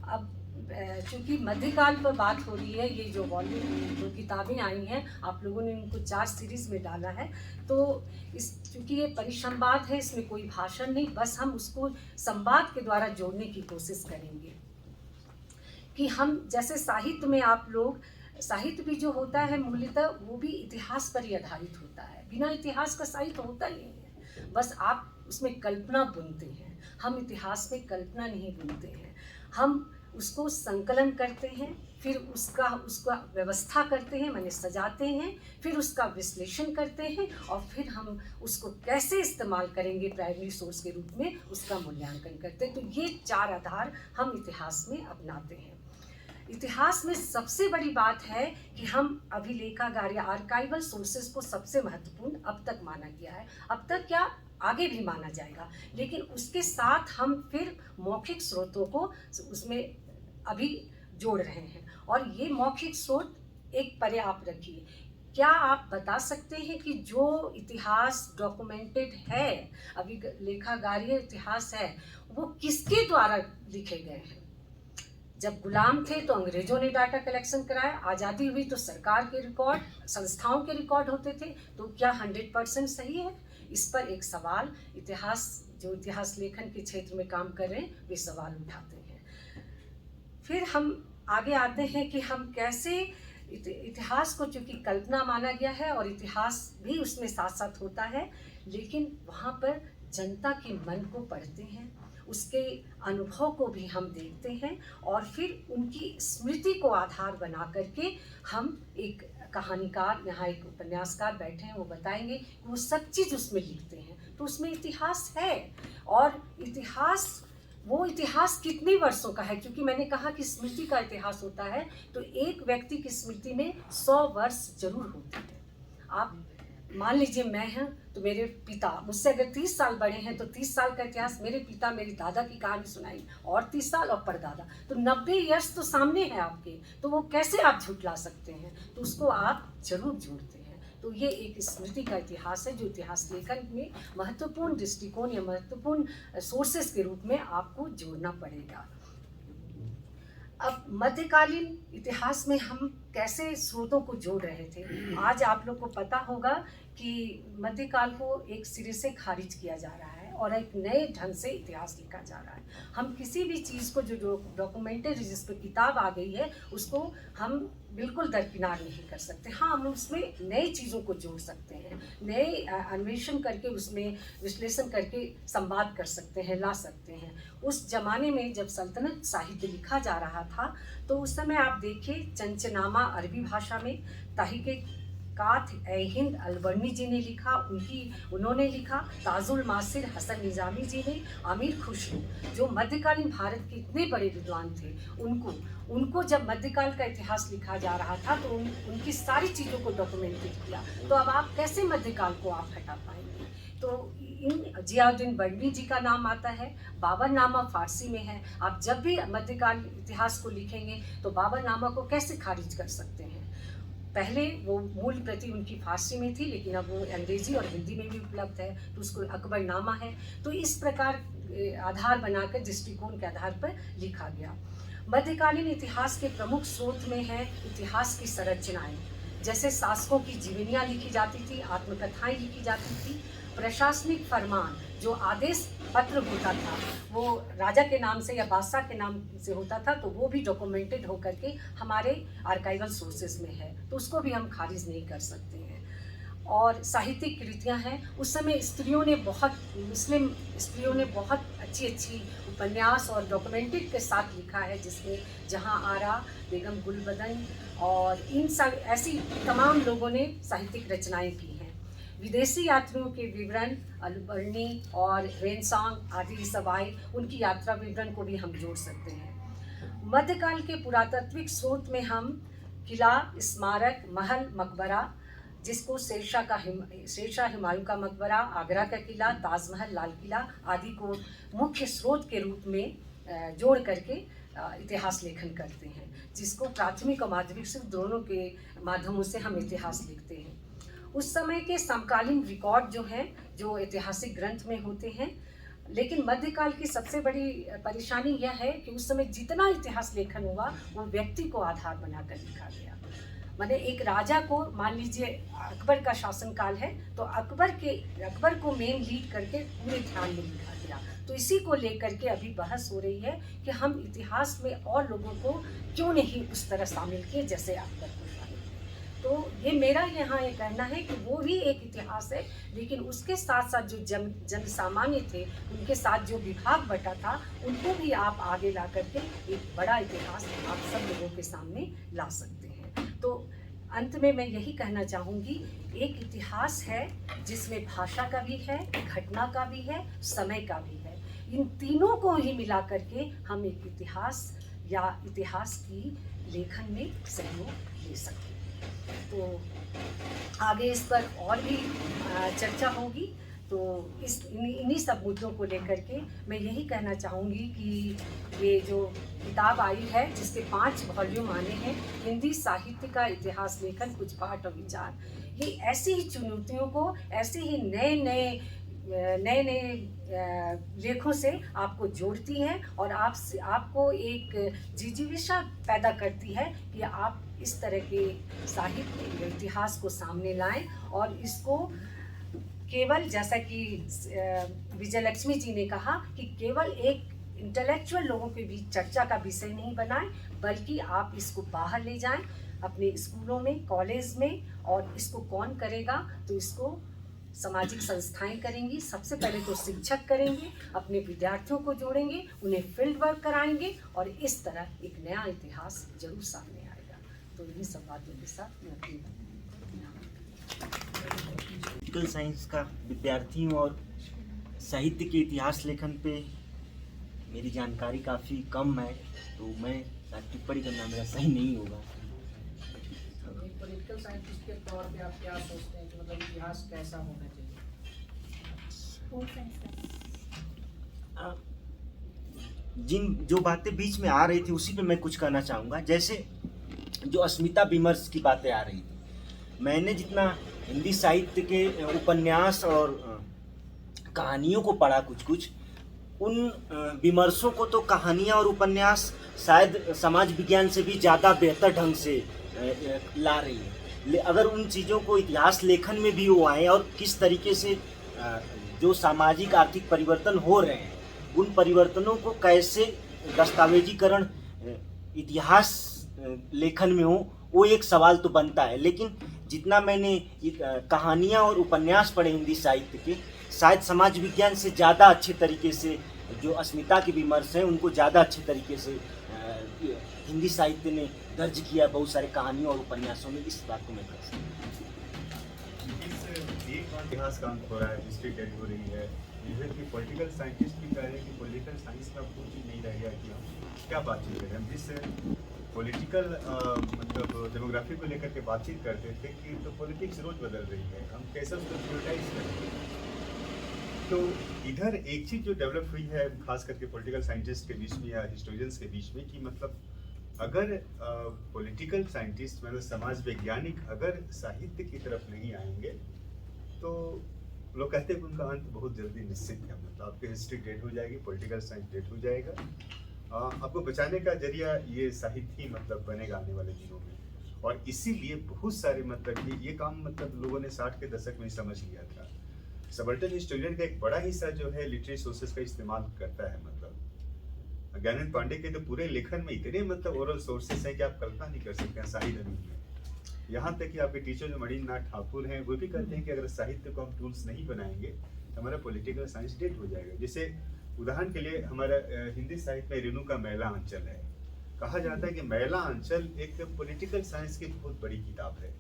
I: अब चूँकि मध्यकाल पर बात हो रही है, ये जो वॉल्यूम जो किताबें आई हैं आप लोगों ने इनको 4 सीरीज़ में डाला है, तो चूँकि ये परिसंवाद है, इसमें कोई भाषण नहीं, बस हम उसको संवाद के द्वारा जोड़ने की कोशिश करेंगे कि हम जैसे साहित्य में आप लोग, साहित्य भी जो होता है मूलतः वो भी इतिहास पर ही आधारित होता है, बिना इतिहास का साहित्य होता ही नहीं है। बस आप उसमें कल्पना बुनते हैं। हम इतिहास में कल्पना नहीं बुनते हैं, हम उसको संकलन करते हैं, फिर उसका व्यवस्था करते हैं, माने सजाते हैं, फिर उसका विश्लेषण करते हैं और फिर हम उसको कैसे इस्तेमाल करेंगे प्राइमरी सोर्स के रूप में उसका मूल्यांकन करते हैं। तो ये 4 आधार हम इतिहास में अपनाते हैं। इतिहास में सबसे बड़ी बात है कि हम अभिलेखागार या आर्काइवल सोर्सेज को सबसे महत्वपूर्ण अब तक माना गया है, अब तक क्या आगे भी माना जाएगा, लेकिन उसके साथ हम फिर मौखिक स्रोतों को उसमें अभी जोड़ रहे हैं। और ये मौखिक स्रोत एक परे आप रखिए, क्या आप बता सकते हैं कि जो इतिहास डॉक्यूमेंटेड है, अभिलेखागारीय इतिहास है, वो किसके द्वारा लिखे गए हैं? जब गुलाम थे तो अंग्रेजों ने डाटा कलेक्शन कराया, आज़ादी हुई तो सरकार के रिकॉर्ड, संस्थाओं के रिकॉर्ड होते थे, तो क्या 100% सही है? इस पर एक सवाल जो इतिहास लेखन के क्षेत्र में काम कर रहे हैं वे सवाल उठाते हैं। फिर हम आगे आते हैं कि हम कैसे इतिहास को, चूँकि कल्पना माना गया है और इतिहास भी उसमें साथ साथ होता है, लेकिन वहाँ पर जनता के मन को पढ़ते हैं, उसके अनुभव को भी हम देखते हैं और फिर उनकी स्मृति को आधार बना करके हम एक कहानीकार, यहाँ एक उपन्यासकार बैठे हैं, वो बताएंगे कि वो सब चीज़ उसमें लिखते हैं, तो उसमें इतिहास है। और वो इतिहास कितने वर्षों का है, क्योंकि मैंने कहा कि स्मृति का इतिहास होता है, तो एक व्यक्ति की स्मृति में 100 वर्ष जरूर होती है। आप मान लीजिए मैं हूँ तो मेरे पिता मुझसे अगर 30 साल बड़े हैं तो 30 साल का इतिहास मेरे पिता मेरी दादा की कहानी सुनाई, और 30 साल और परदादा, तो 90 ईयर्स तो सामने है आपके, तो वो कैसे आप झुठला सकते हैं? तो उसको आप जरूर जोड़ते हैं। तो ये एक स्मृति का इतिहास है जो इतिहास लेखन में महत्वपूर्ण दृष्टिकोण या महत्वपूर्ण सोर्सेस के रूप में आपको जोड़ना पड़ेगा। अब मध्यकालीन इतिहास में हम कैसे स्रोतों को जोड़ रहे थे? आज आप लोग को पता होगा कि मध्यकाल को एक सिरे से खारिज किया जा रहा है और एक नए ढंग से इतिहास लिखा जा रहा है। हम किसी भी चीज़ को जो डॉक्यूमेंटेड जिस पर किताब आ गई है उसको हम बिल्कुल दरकिनार नहीं कर सकते। हाँ, हम उसमें नई चीज़ों को जोड़ सकते हैं, नए अन्वेषण करके उसमें विश्लेषण करके संवाद कर सकते हैं, ला सकते हैं। उस जमाने में जब सल्तनत साहित्य लिखा जा रहा था तो उस समय आप देखिए चंचनामा अरबी भाषा में, तहक़ीक़ात-ए-हिंद अलबर्नी जी ने लिखा, उन्होंने लिखा, ताजुल मासिर हसन निज़ामी जी ने, अमीर खुसरो जो मध्यकालीन भारत के इतने बड़े विद्वान थे, उनको जब मध्यकाल का इतिहास लिखा जा रहा था तो उनकी सारी चीज़ों को डॉक्यूमेंटेड किया। तो अब आप कैसे मध्यकाल को आप हटा पाएंगे? तो इन जियाउद्दीन बर्नी जी का नाम आता है, बाबरनामा फारसी में है। आप जब भी मध्यकाल इतिहास को लिखेंगे तो बाबरनामा को कैसे खारिज कर सकते हैं? पहले वो मूल प्रति उनकी फारसी में थी, लेकिन अब वो अंग्रेजी और हिंदी में भी उपलब्ध है, तो उसको अकबरनामा है। तो इस प्रकार आधार बनाकर, दृष्टिकोण के आधार पर लिखा गया। मध्यकालीन इतिहास के प्रमुख स्रोत में है इतिहास की संरचनाएं, जैसे शासकों की जीवनियाँ लिखी जाती थी, आत्मकथाएं लिखी जाती थी, प्रशासनिक फरमान जो आदेश पत्र होता था वो राजा के नाम से या बादशाह के नाम से होता था, तो वो भी डॉक्यूमेंटेड होकर के हमारे आर्काइवल सोर्सेज में है, तो उसको भी हम खारिज नहीं कर सकते हैं। और साहित्यिक कृतियाँ हैं, उस समय मुस्लिम स्त्रियों ने बहुत अच्छी उपन्यास और डॉक्यूमेंटेड के साथ लिखा है, जिसमें जहाँ आरा, बेगम गुलबदन और ऐसी तमाम लोगों ने साहित्यिक रचनाएं की हैं। विदेशी यात्रियों के विवरण, अलबर्नी और रेनसांग आदि सब आए, उनकी यात्रा विवरण को भी हम जोड़ सकते हैं। मध्यकाल के पुरातात्विक स्रोत में हम किला, स्मारक, महल, मकबरा, जिसको शेरशाह हुमायूं का मकबरा, आगरा का किला, ताजमहल, लाल किला आदि को मुख्य स्रोत के रूप में जोड़ करके इतिहास लेखन करते हैं, जिसको प्राथमिक और माध्यमिक से दोनों के माध्यमों से हम इतिहास लिखते हैं। उस समय के समकालीन रिकॉर्ड जो ऐतिहासिक ग्रंथ में होते हैं, लेकिन मध्यकाल की सबसे बड़ी परेशानी यह है कि उस समय जितना इतिहास लेखन हुआ वो व्यक्ति को आधार बनाकर लिखा गया। माने एक राजा को, मान लीजिए अकबर का शासनकाल है, तो अकबर को मेन लीड करके पूरे ध्यान में लिखा गया। तो इसी को लेकर के अभी बहस हो रही है कि हम इतिहास में और लोगों को क्यों नहीं उस तरह शामिल किए जैसे अकबर को शामिल किए। तो ये मेरा यहाँ ये कहना है कि वो भी एक इतिहास है, लेकिन उसके साथ साथ जो जन सामान्य थे, उनके साथ जो विभाग बटा था, उनको भी आप आगे ला करके एक बड़ा इतिहास आप सब लोगों के सामने ला सकते हैं। तो अंत में मैं यही कहना चाहूँगी, एक इतिहास है जिसमें भाषा का भी है, घटना का भी है, समय का भी है। इन तीनों को ही मिला करके हम एक इतिहास या इतिहास की लेखन में सहयोग ले सकते हैं। तो आगे इस पर और भी चर्चा होगी। तो इन्हीं सब मुद्दों को लेकर के मैं यही कहना चाहूँगी कि ये जो किताब आई है, जिसके 5 वॉल्यूम आने हैं, हिंदी साहित्य का इतिहास लेखन, कुछ पाठ और विचार, ये ऐसी ही चुनौतियों को, ऐसे ही नए लेखों से आपको जोड़ती है और आपको एक जिज्ञासा पैदा करती है कि आप इस तरह के साहित्य इतिहास को सामने लाएं और इसको केवल, जैसा कि विजयलक्ष्मी जी ने कहा, कि केवल एक इंटेलेक्चुअल लोगों के बीच चर्चा का विषय नहीं बनाएं, बल्कि आप इसको बाहर ले जाएं अपने स्कूलों में, कॉलेज में। और इसको कौन करेगा? तो इसको सामाजिक संस्थाएं करेंगी। सबसे पहले तो शिक्षक करेंगे, अपने विद्यार्थियों को जोड़ेंगे, उन्हें फील्ड वर्क कराएंगे और इस तरह एक नया इतिहास जरूर सामने आएगा। तो इन्हीं सब बातों के साथ मैं अपनी
J: पॉलिटिकल साइंस का विद्यार्थियों और साहित्य के इतिहास लेखन पे मेरी जानकारी काफ़ी कम है, तो मैं टिप्पणी करना मेरा सही नहीं होगा।
G: पॉलिटिकल साइंटिस्ट के तौर पे आप क्या सोचते हैं कि मतलब इतिहास कैसा होना चाहिए?
J: जो बातें बीच में आ रही थी उसी पे मैं कुछ कहना चाहूँगा। जैसे जो अस्मिता विमर्श की बातें आ रही थी, मैंने जितना हिंदी साहित्य के उपन्यास और कहानियों को पढ़ा, कुछ उन विमर्शों को तो कहानियाँ और उपन्यास शायद समाज विज्ञान से भी ज़्यादा बेहतर ढंग से ला रही है। अगर उन चीज़ों को इतिहास लेखन में भी वो आए और किस तरीके से जो सामाजिक आर्थिक परिवर्तन हो रहे हैं, उन परिवर्तनों को कैसे दस्तावेजीकरण इतिहास लेखन में हो, वो एक सवाल तो बनता है। लेकिन जितना मैंने कहानियाँ और उपन्यास पढ़े हिंदी साहित्य के, शायद समाज विज्ञान से ज़्यादा अच्छे तरीके से जो अस्मिता के विमर्श हैं, उनको ज़्यादा अच्छे तरीके से हिंदी साहित्य ने दर्ज किया बहुत सारे कहानियों और उपन्यासों में। इस बात को मैं कह सकता
F: हूँ। इतिहास का अंत हो रहा है, हिस्ट्री डेड हो रही है। इधर की पॉलिटिकल साइंटिस्ट भी कह रहे हैं कि पॉलिटिकल साइंस का कुछ नहीं रह गया कि हम क्या बातचीत करें। हम जिस पॉलिटिकल मतलब डेमोग्राफी को लेकर के बातचीत करते थे कि तो पॉलिटिक्स रोज बदल रही है, हम कैसे उसको प्रियोरिटाइज करें। तो इधर एक चीज़ जो डेवलप हुई है, खास करके पॉलिटिकल साइंटिस्ट के बीच में या हिस्टोरियंस के बीच में, कि मतलब अगर पॉलिटिकल साइंटिस्ट मतलब समाज वैज्ञानिक अगर साहित्य की तरफ नहीं आएंगे तो लोग कहते हैं कि उनका अंत बहुत जल्दी निश्चित है। मतलब आपकी हिस्ट्री डेड हो जाएगी, पॉलिटिकल साइंस डेड हो जाएगा। आपको बचाने का जरिया ये साहित्य ही मतलब बनेगा आने वाले दिनों में। और इसीलिए बहुत सारे मतलब ये काम मतलब लोगों ने 60 के दशक में समझ लिया था। सबल्टन हिस्टोरियन का एक बड़ा हिस्सा जो है लिटरेरी सोर्सेस का इस्तेमाल करता है। मतलब ज्ञानेंद्र पांडे के तो पूरे लेखन में इतने मतलब ओरल सोर्सेस हैं कि आप कल्पना नहीं कर सकते हैं साहित्य में। यहाँ तक कि आपके टीचर जो मणिनाथ ठाकुर हैं, वो भी कहते हैं कि अगर साहित्य को हम टूल्स नहीं बनाएंगे तो हमारा पॉलिटिकल साइंस डेड हो जाएगा। जैसे उदाहरण के लिए हमारा हिंदी साहित्य में रेणु का मैला अंचल है। कहा जाता है कि मैला अंचल एक पॉलिटिकल साइंस की बहुत बड़ी किताब है।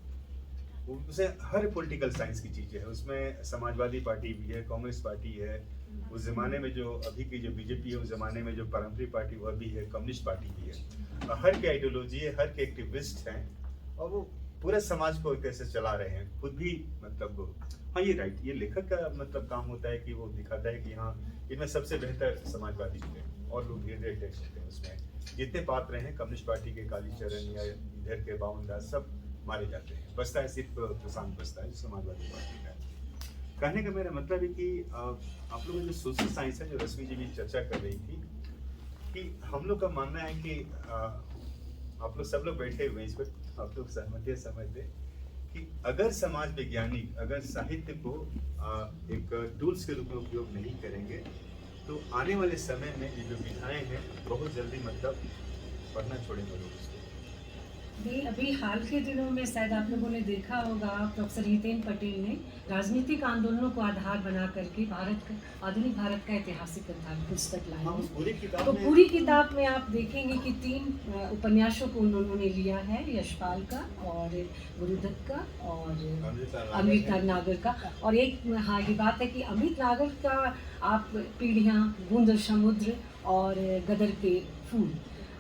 F: उसे हर पॉलिटिकल साइंस की चीज़ें है, उसमें समाजवादी पार्टी भी है, कांग्रेस पार्टी है, उस ज़माने में जो अभी की जो बीजेपी है, उस ज़माने में जो पारंपरिक पार्टी वह भी है, कम्युनिस्ट पार्टी भी है। हर के आइडियोलॉजी है, हर के एक्टिविस्ट हैं और वो पूरे समाज को कैसे चला रहे हैं खुद भी मतलब। हाँ ये राइट, ये लेखक का मतलब काम होता है कि वो दिखाता है कि हाँ इनमें सबसे बेहतर समाजवादी है और लोग धीरे धीरे टेक्स्ट हैं। उसमें जितने पात्र हैं कम्युनिस्ट पार्टी के कालीचरण या इधर के बावनदास सब मारे जाते हैं। बचता है सिर्फ प्रशांत बचता है समाजवादी पार्टी का। कहने का मेरा मतलब है कि आप लोगों जो सोशल साइंस है, जो रश्मि जी भी चर्चा कर रही थी, कि हम लोग का मानना है कि आप लोग सब लोग बैठे हुए इस पर आप लोग सहमति समझते कि अगर समाज वैज्ञानिक अगर साहित्य को एक टूल्स के रूप में उपयोग नहीं करेंगे तो आने वाले समय में ये जो विधाएं हैं बहुत जल्दी मतलब पढ़ना छोड़ेंगे लोग उसको।
I: अभी हाल के दिनों में शायद आप लोगों ने देखा होगा, प्रोफेसर हितेन पटेल ने राजनीतिक आंदोलनों को आधार बना करके आधुनिक भारत का ऐतिहासिक ग्रंथालय पुस्तक लाए
F: हाँ, उस पूरी किताब
I: तो
F: में
I: पूरी किताब में आप देखेंगे कि 3 उपन्यासों को उन्होंने लिया है, यशपाल का और गुरुदत्त का और अमृता नागर का। और एक हाँ ये बात है कि अमृत नागर का आप पीढ़ियाँ, बूंद समुद्र और गदर के फूल,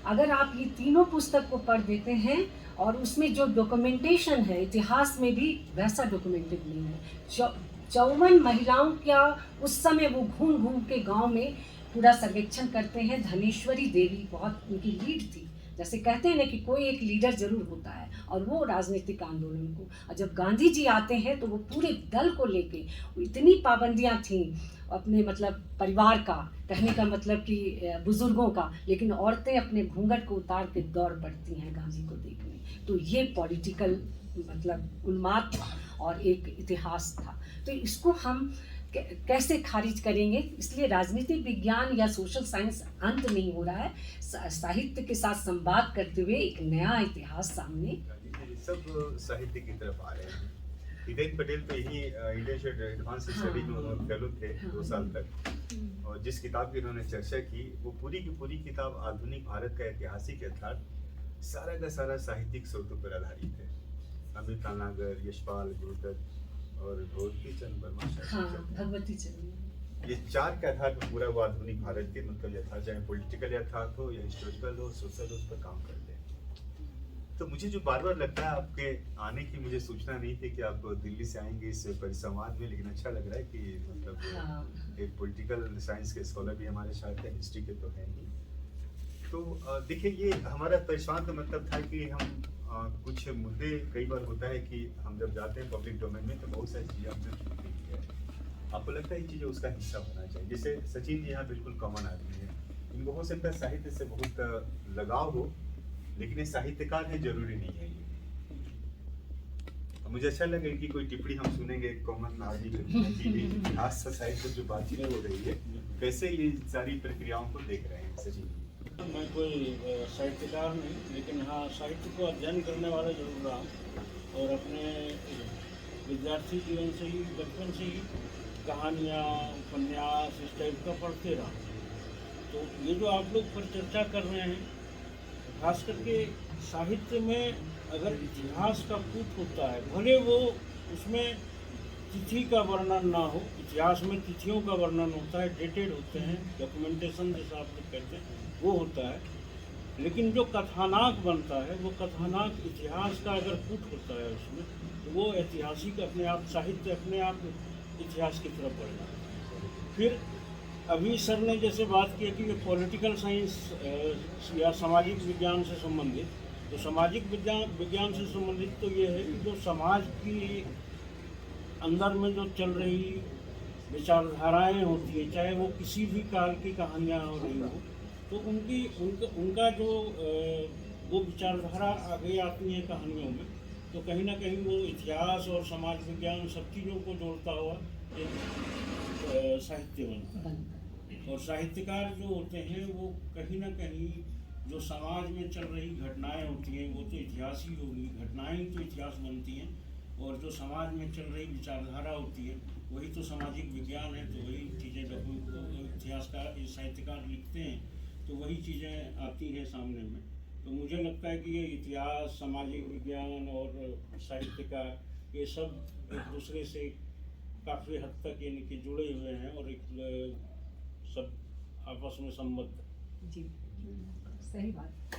I: अगर आप ये तीनों पुस्तक को पढ़ देते हैं और उसमें जो डॉक्यूमेंटेशन है, इतिहास में भी वैसा डॉक्यूमेंटेड नहीं है। 54 महिलाओं का उस समय वो घूम घूम के गांव में पूरा सर्वेक्षण करते हैं। धनेश्वरी देवी बहुत उनकी लीड थी, जैसे कहते हैं ना कि कोई एक लीडर जरूर होता है, और वो राजनीतिक आंदोलन को, और जब गांधी जी आते हैं तो वो पूरे दल को लेके, इतनी पाबंदियां थीं अपने मतलब परिवार का, कहने का मतलब कि बुजुर्गों का, लेकिन औरतें अपने घूंघट को उतार के दौड़ पड़ती हैं गांधी को देखने। तो ये पॉलिटिकल मतलब उन्माद था और एक इतिहास था। तो इसको हम कैसे खारिज करेंगे? इसलिए राजनीतिक विज्ञान या सोशल साइंस अंत नहीं हो रहा है, साहित्य के साथ संवाद करते हुए एक नया इतिहास सामने
F: सब साहित्य की तरफ आ रहे हैं। हितेन पटेल तो यही इंडियन एडवांस स्टडी में उन्होंने फेलो थे 2 साल तक, और जिस किताब की उन्होंने चर्चा की वो पूरी की पूरी किताब आधुनिक भारत का ऐतिहासिक यथार्थ सारा का सारा साहित्यिक स्रोतों पर आधारित है। अमृता नागर, यशपाल, गुरुदत्त और भगवती चंद वर्मा,
I: भगवती चंद,
F: ये 4 के आधार पर पूरा वो आधुनिक भारत के मतलब यथार्थ, चाहे पॉलिटिकल यथार्थ हो या हिस्टोरिकल हो, सोशल हो, उस पर काम करते हैं। तो मुझे जो बार बार लगता है, आपके आने की मुझे सूचना नहीं थी कि आप दिल्ली से आएंगे इस परिसंवाद में, लेकिन अच्छा लग रहा है कि मतलब एक पॉलिटिकल साइंस के स्कॉलर भी हमारे साथ है, हिस्ट्री के तो हैं ही। तो देखिए, ये हमारा परिसंवाद का मतलब था कि हम कुछ मुद्दे, कई बार होता है कि हम जब जाते हैं पब्लिक डोमेन में तो बहुत सारी चीज़ें हमने देखी है, आपको लगता है ये चीज़ें उसका हिस्सा होना चाहिए। जैसे सचिन जी यहाँ बिल्कुल कॉमन आदमी है, इनको हो सकता है साहित्य से बहुत लगाव हो, लेकिन ये साहित्यकार है जरूरी नहीं है ये। मुझे अच्छा लगा इनकी कोई टिप्पणी हम सुनेंगे, कॉमन आदमी की इतिहास से साहित्य जो बातचीत हो रही है, कैसे ये सारी प्रक्रियाओं को देख रहे हैं सचिन?
K: मैं कोई साहित्यकार नहीं, लेकिन हाँ साहित्य को अध्ययन करने वाला जरूर रहा, और अपने विद्यार्थी जीवन से ही, बचपन से ही कहानियाँ, उपन्यास इस टाइप का पढ़ते रहा। तो ये जो आप लोग पर चर्चा कर रहे हैं, खास करके साहित्य में अगर इतिहास का कूट होता है, भले वो उसमें तिथि का वर्णन ना हो, इतिहास में तिथियों का वर्णन होता है, डेटेड होते हैं, डॉक्यूमेंटेशन जैसा आप लोग कहते हैं वो होता है, लेकिन जो कथानक बनता है वो कथानक इतिहास का अगर कूट होता है उसमें, तो वो ऐतिहासिक अपने आप, साहित्य अपने आप इतिहास की तरफ बढ़ जाता है। फिर अभी सर ने जैसे बात की कि ये पॉलिटिकल साइंस या सामाजिक विज्ञान से संबंधित, तो सामाजिक विज्ञान से संबंधित तो ये है कि जो समाज की अंदर में जो चल रही विचारधाराएं होती हैं, चाहे वो किसी भी काल की कहानियाँ हो रही हो, तो उनका जो वो विचारधारा आगे आती है कहानियों में, तो कहीं ना कहीं वो इतिहास और समाज विज्ञान सब चीज़ों को जोड़ता हुआ एक साहित्य बनता है। और साहित्यकार जो होते हैं वो कहीं ना कहीं जो समाज में चल रही घटनाएं होती हैं वो तो इतिहास ही होगी, घटनाएं तो इतिहास बनती हैं, और जो समाज में चल रही विचारधारा होती है वही तो सामाजिक विज्ञान है। तो वही चीज़ें जब इतिहासकार, साहित्यकार लिखते हैं तो वही चीज़ें आती हैं सामने में। तो मुझे लगता है कि ये इतिहास, सामाजिक विज्ञान और साहित्यकार, ये सब एक दूसरे से काफ़ी हद तक यानी कि जुड़े हुए हैं और एक सब आपस में संबद्ध।
I: जी, सही बात।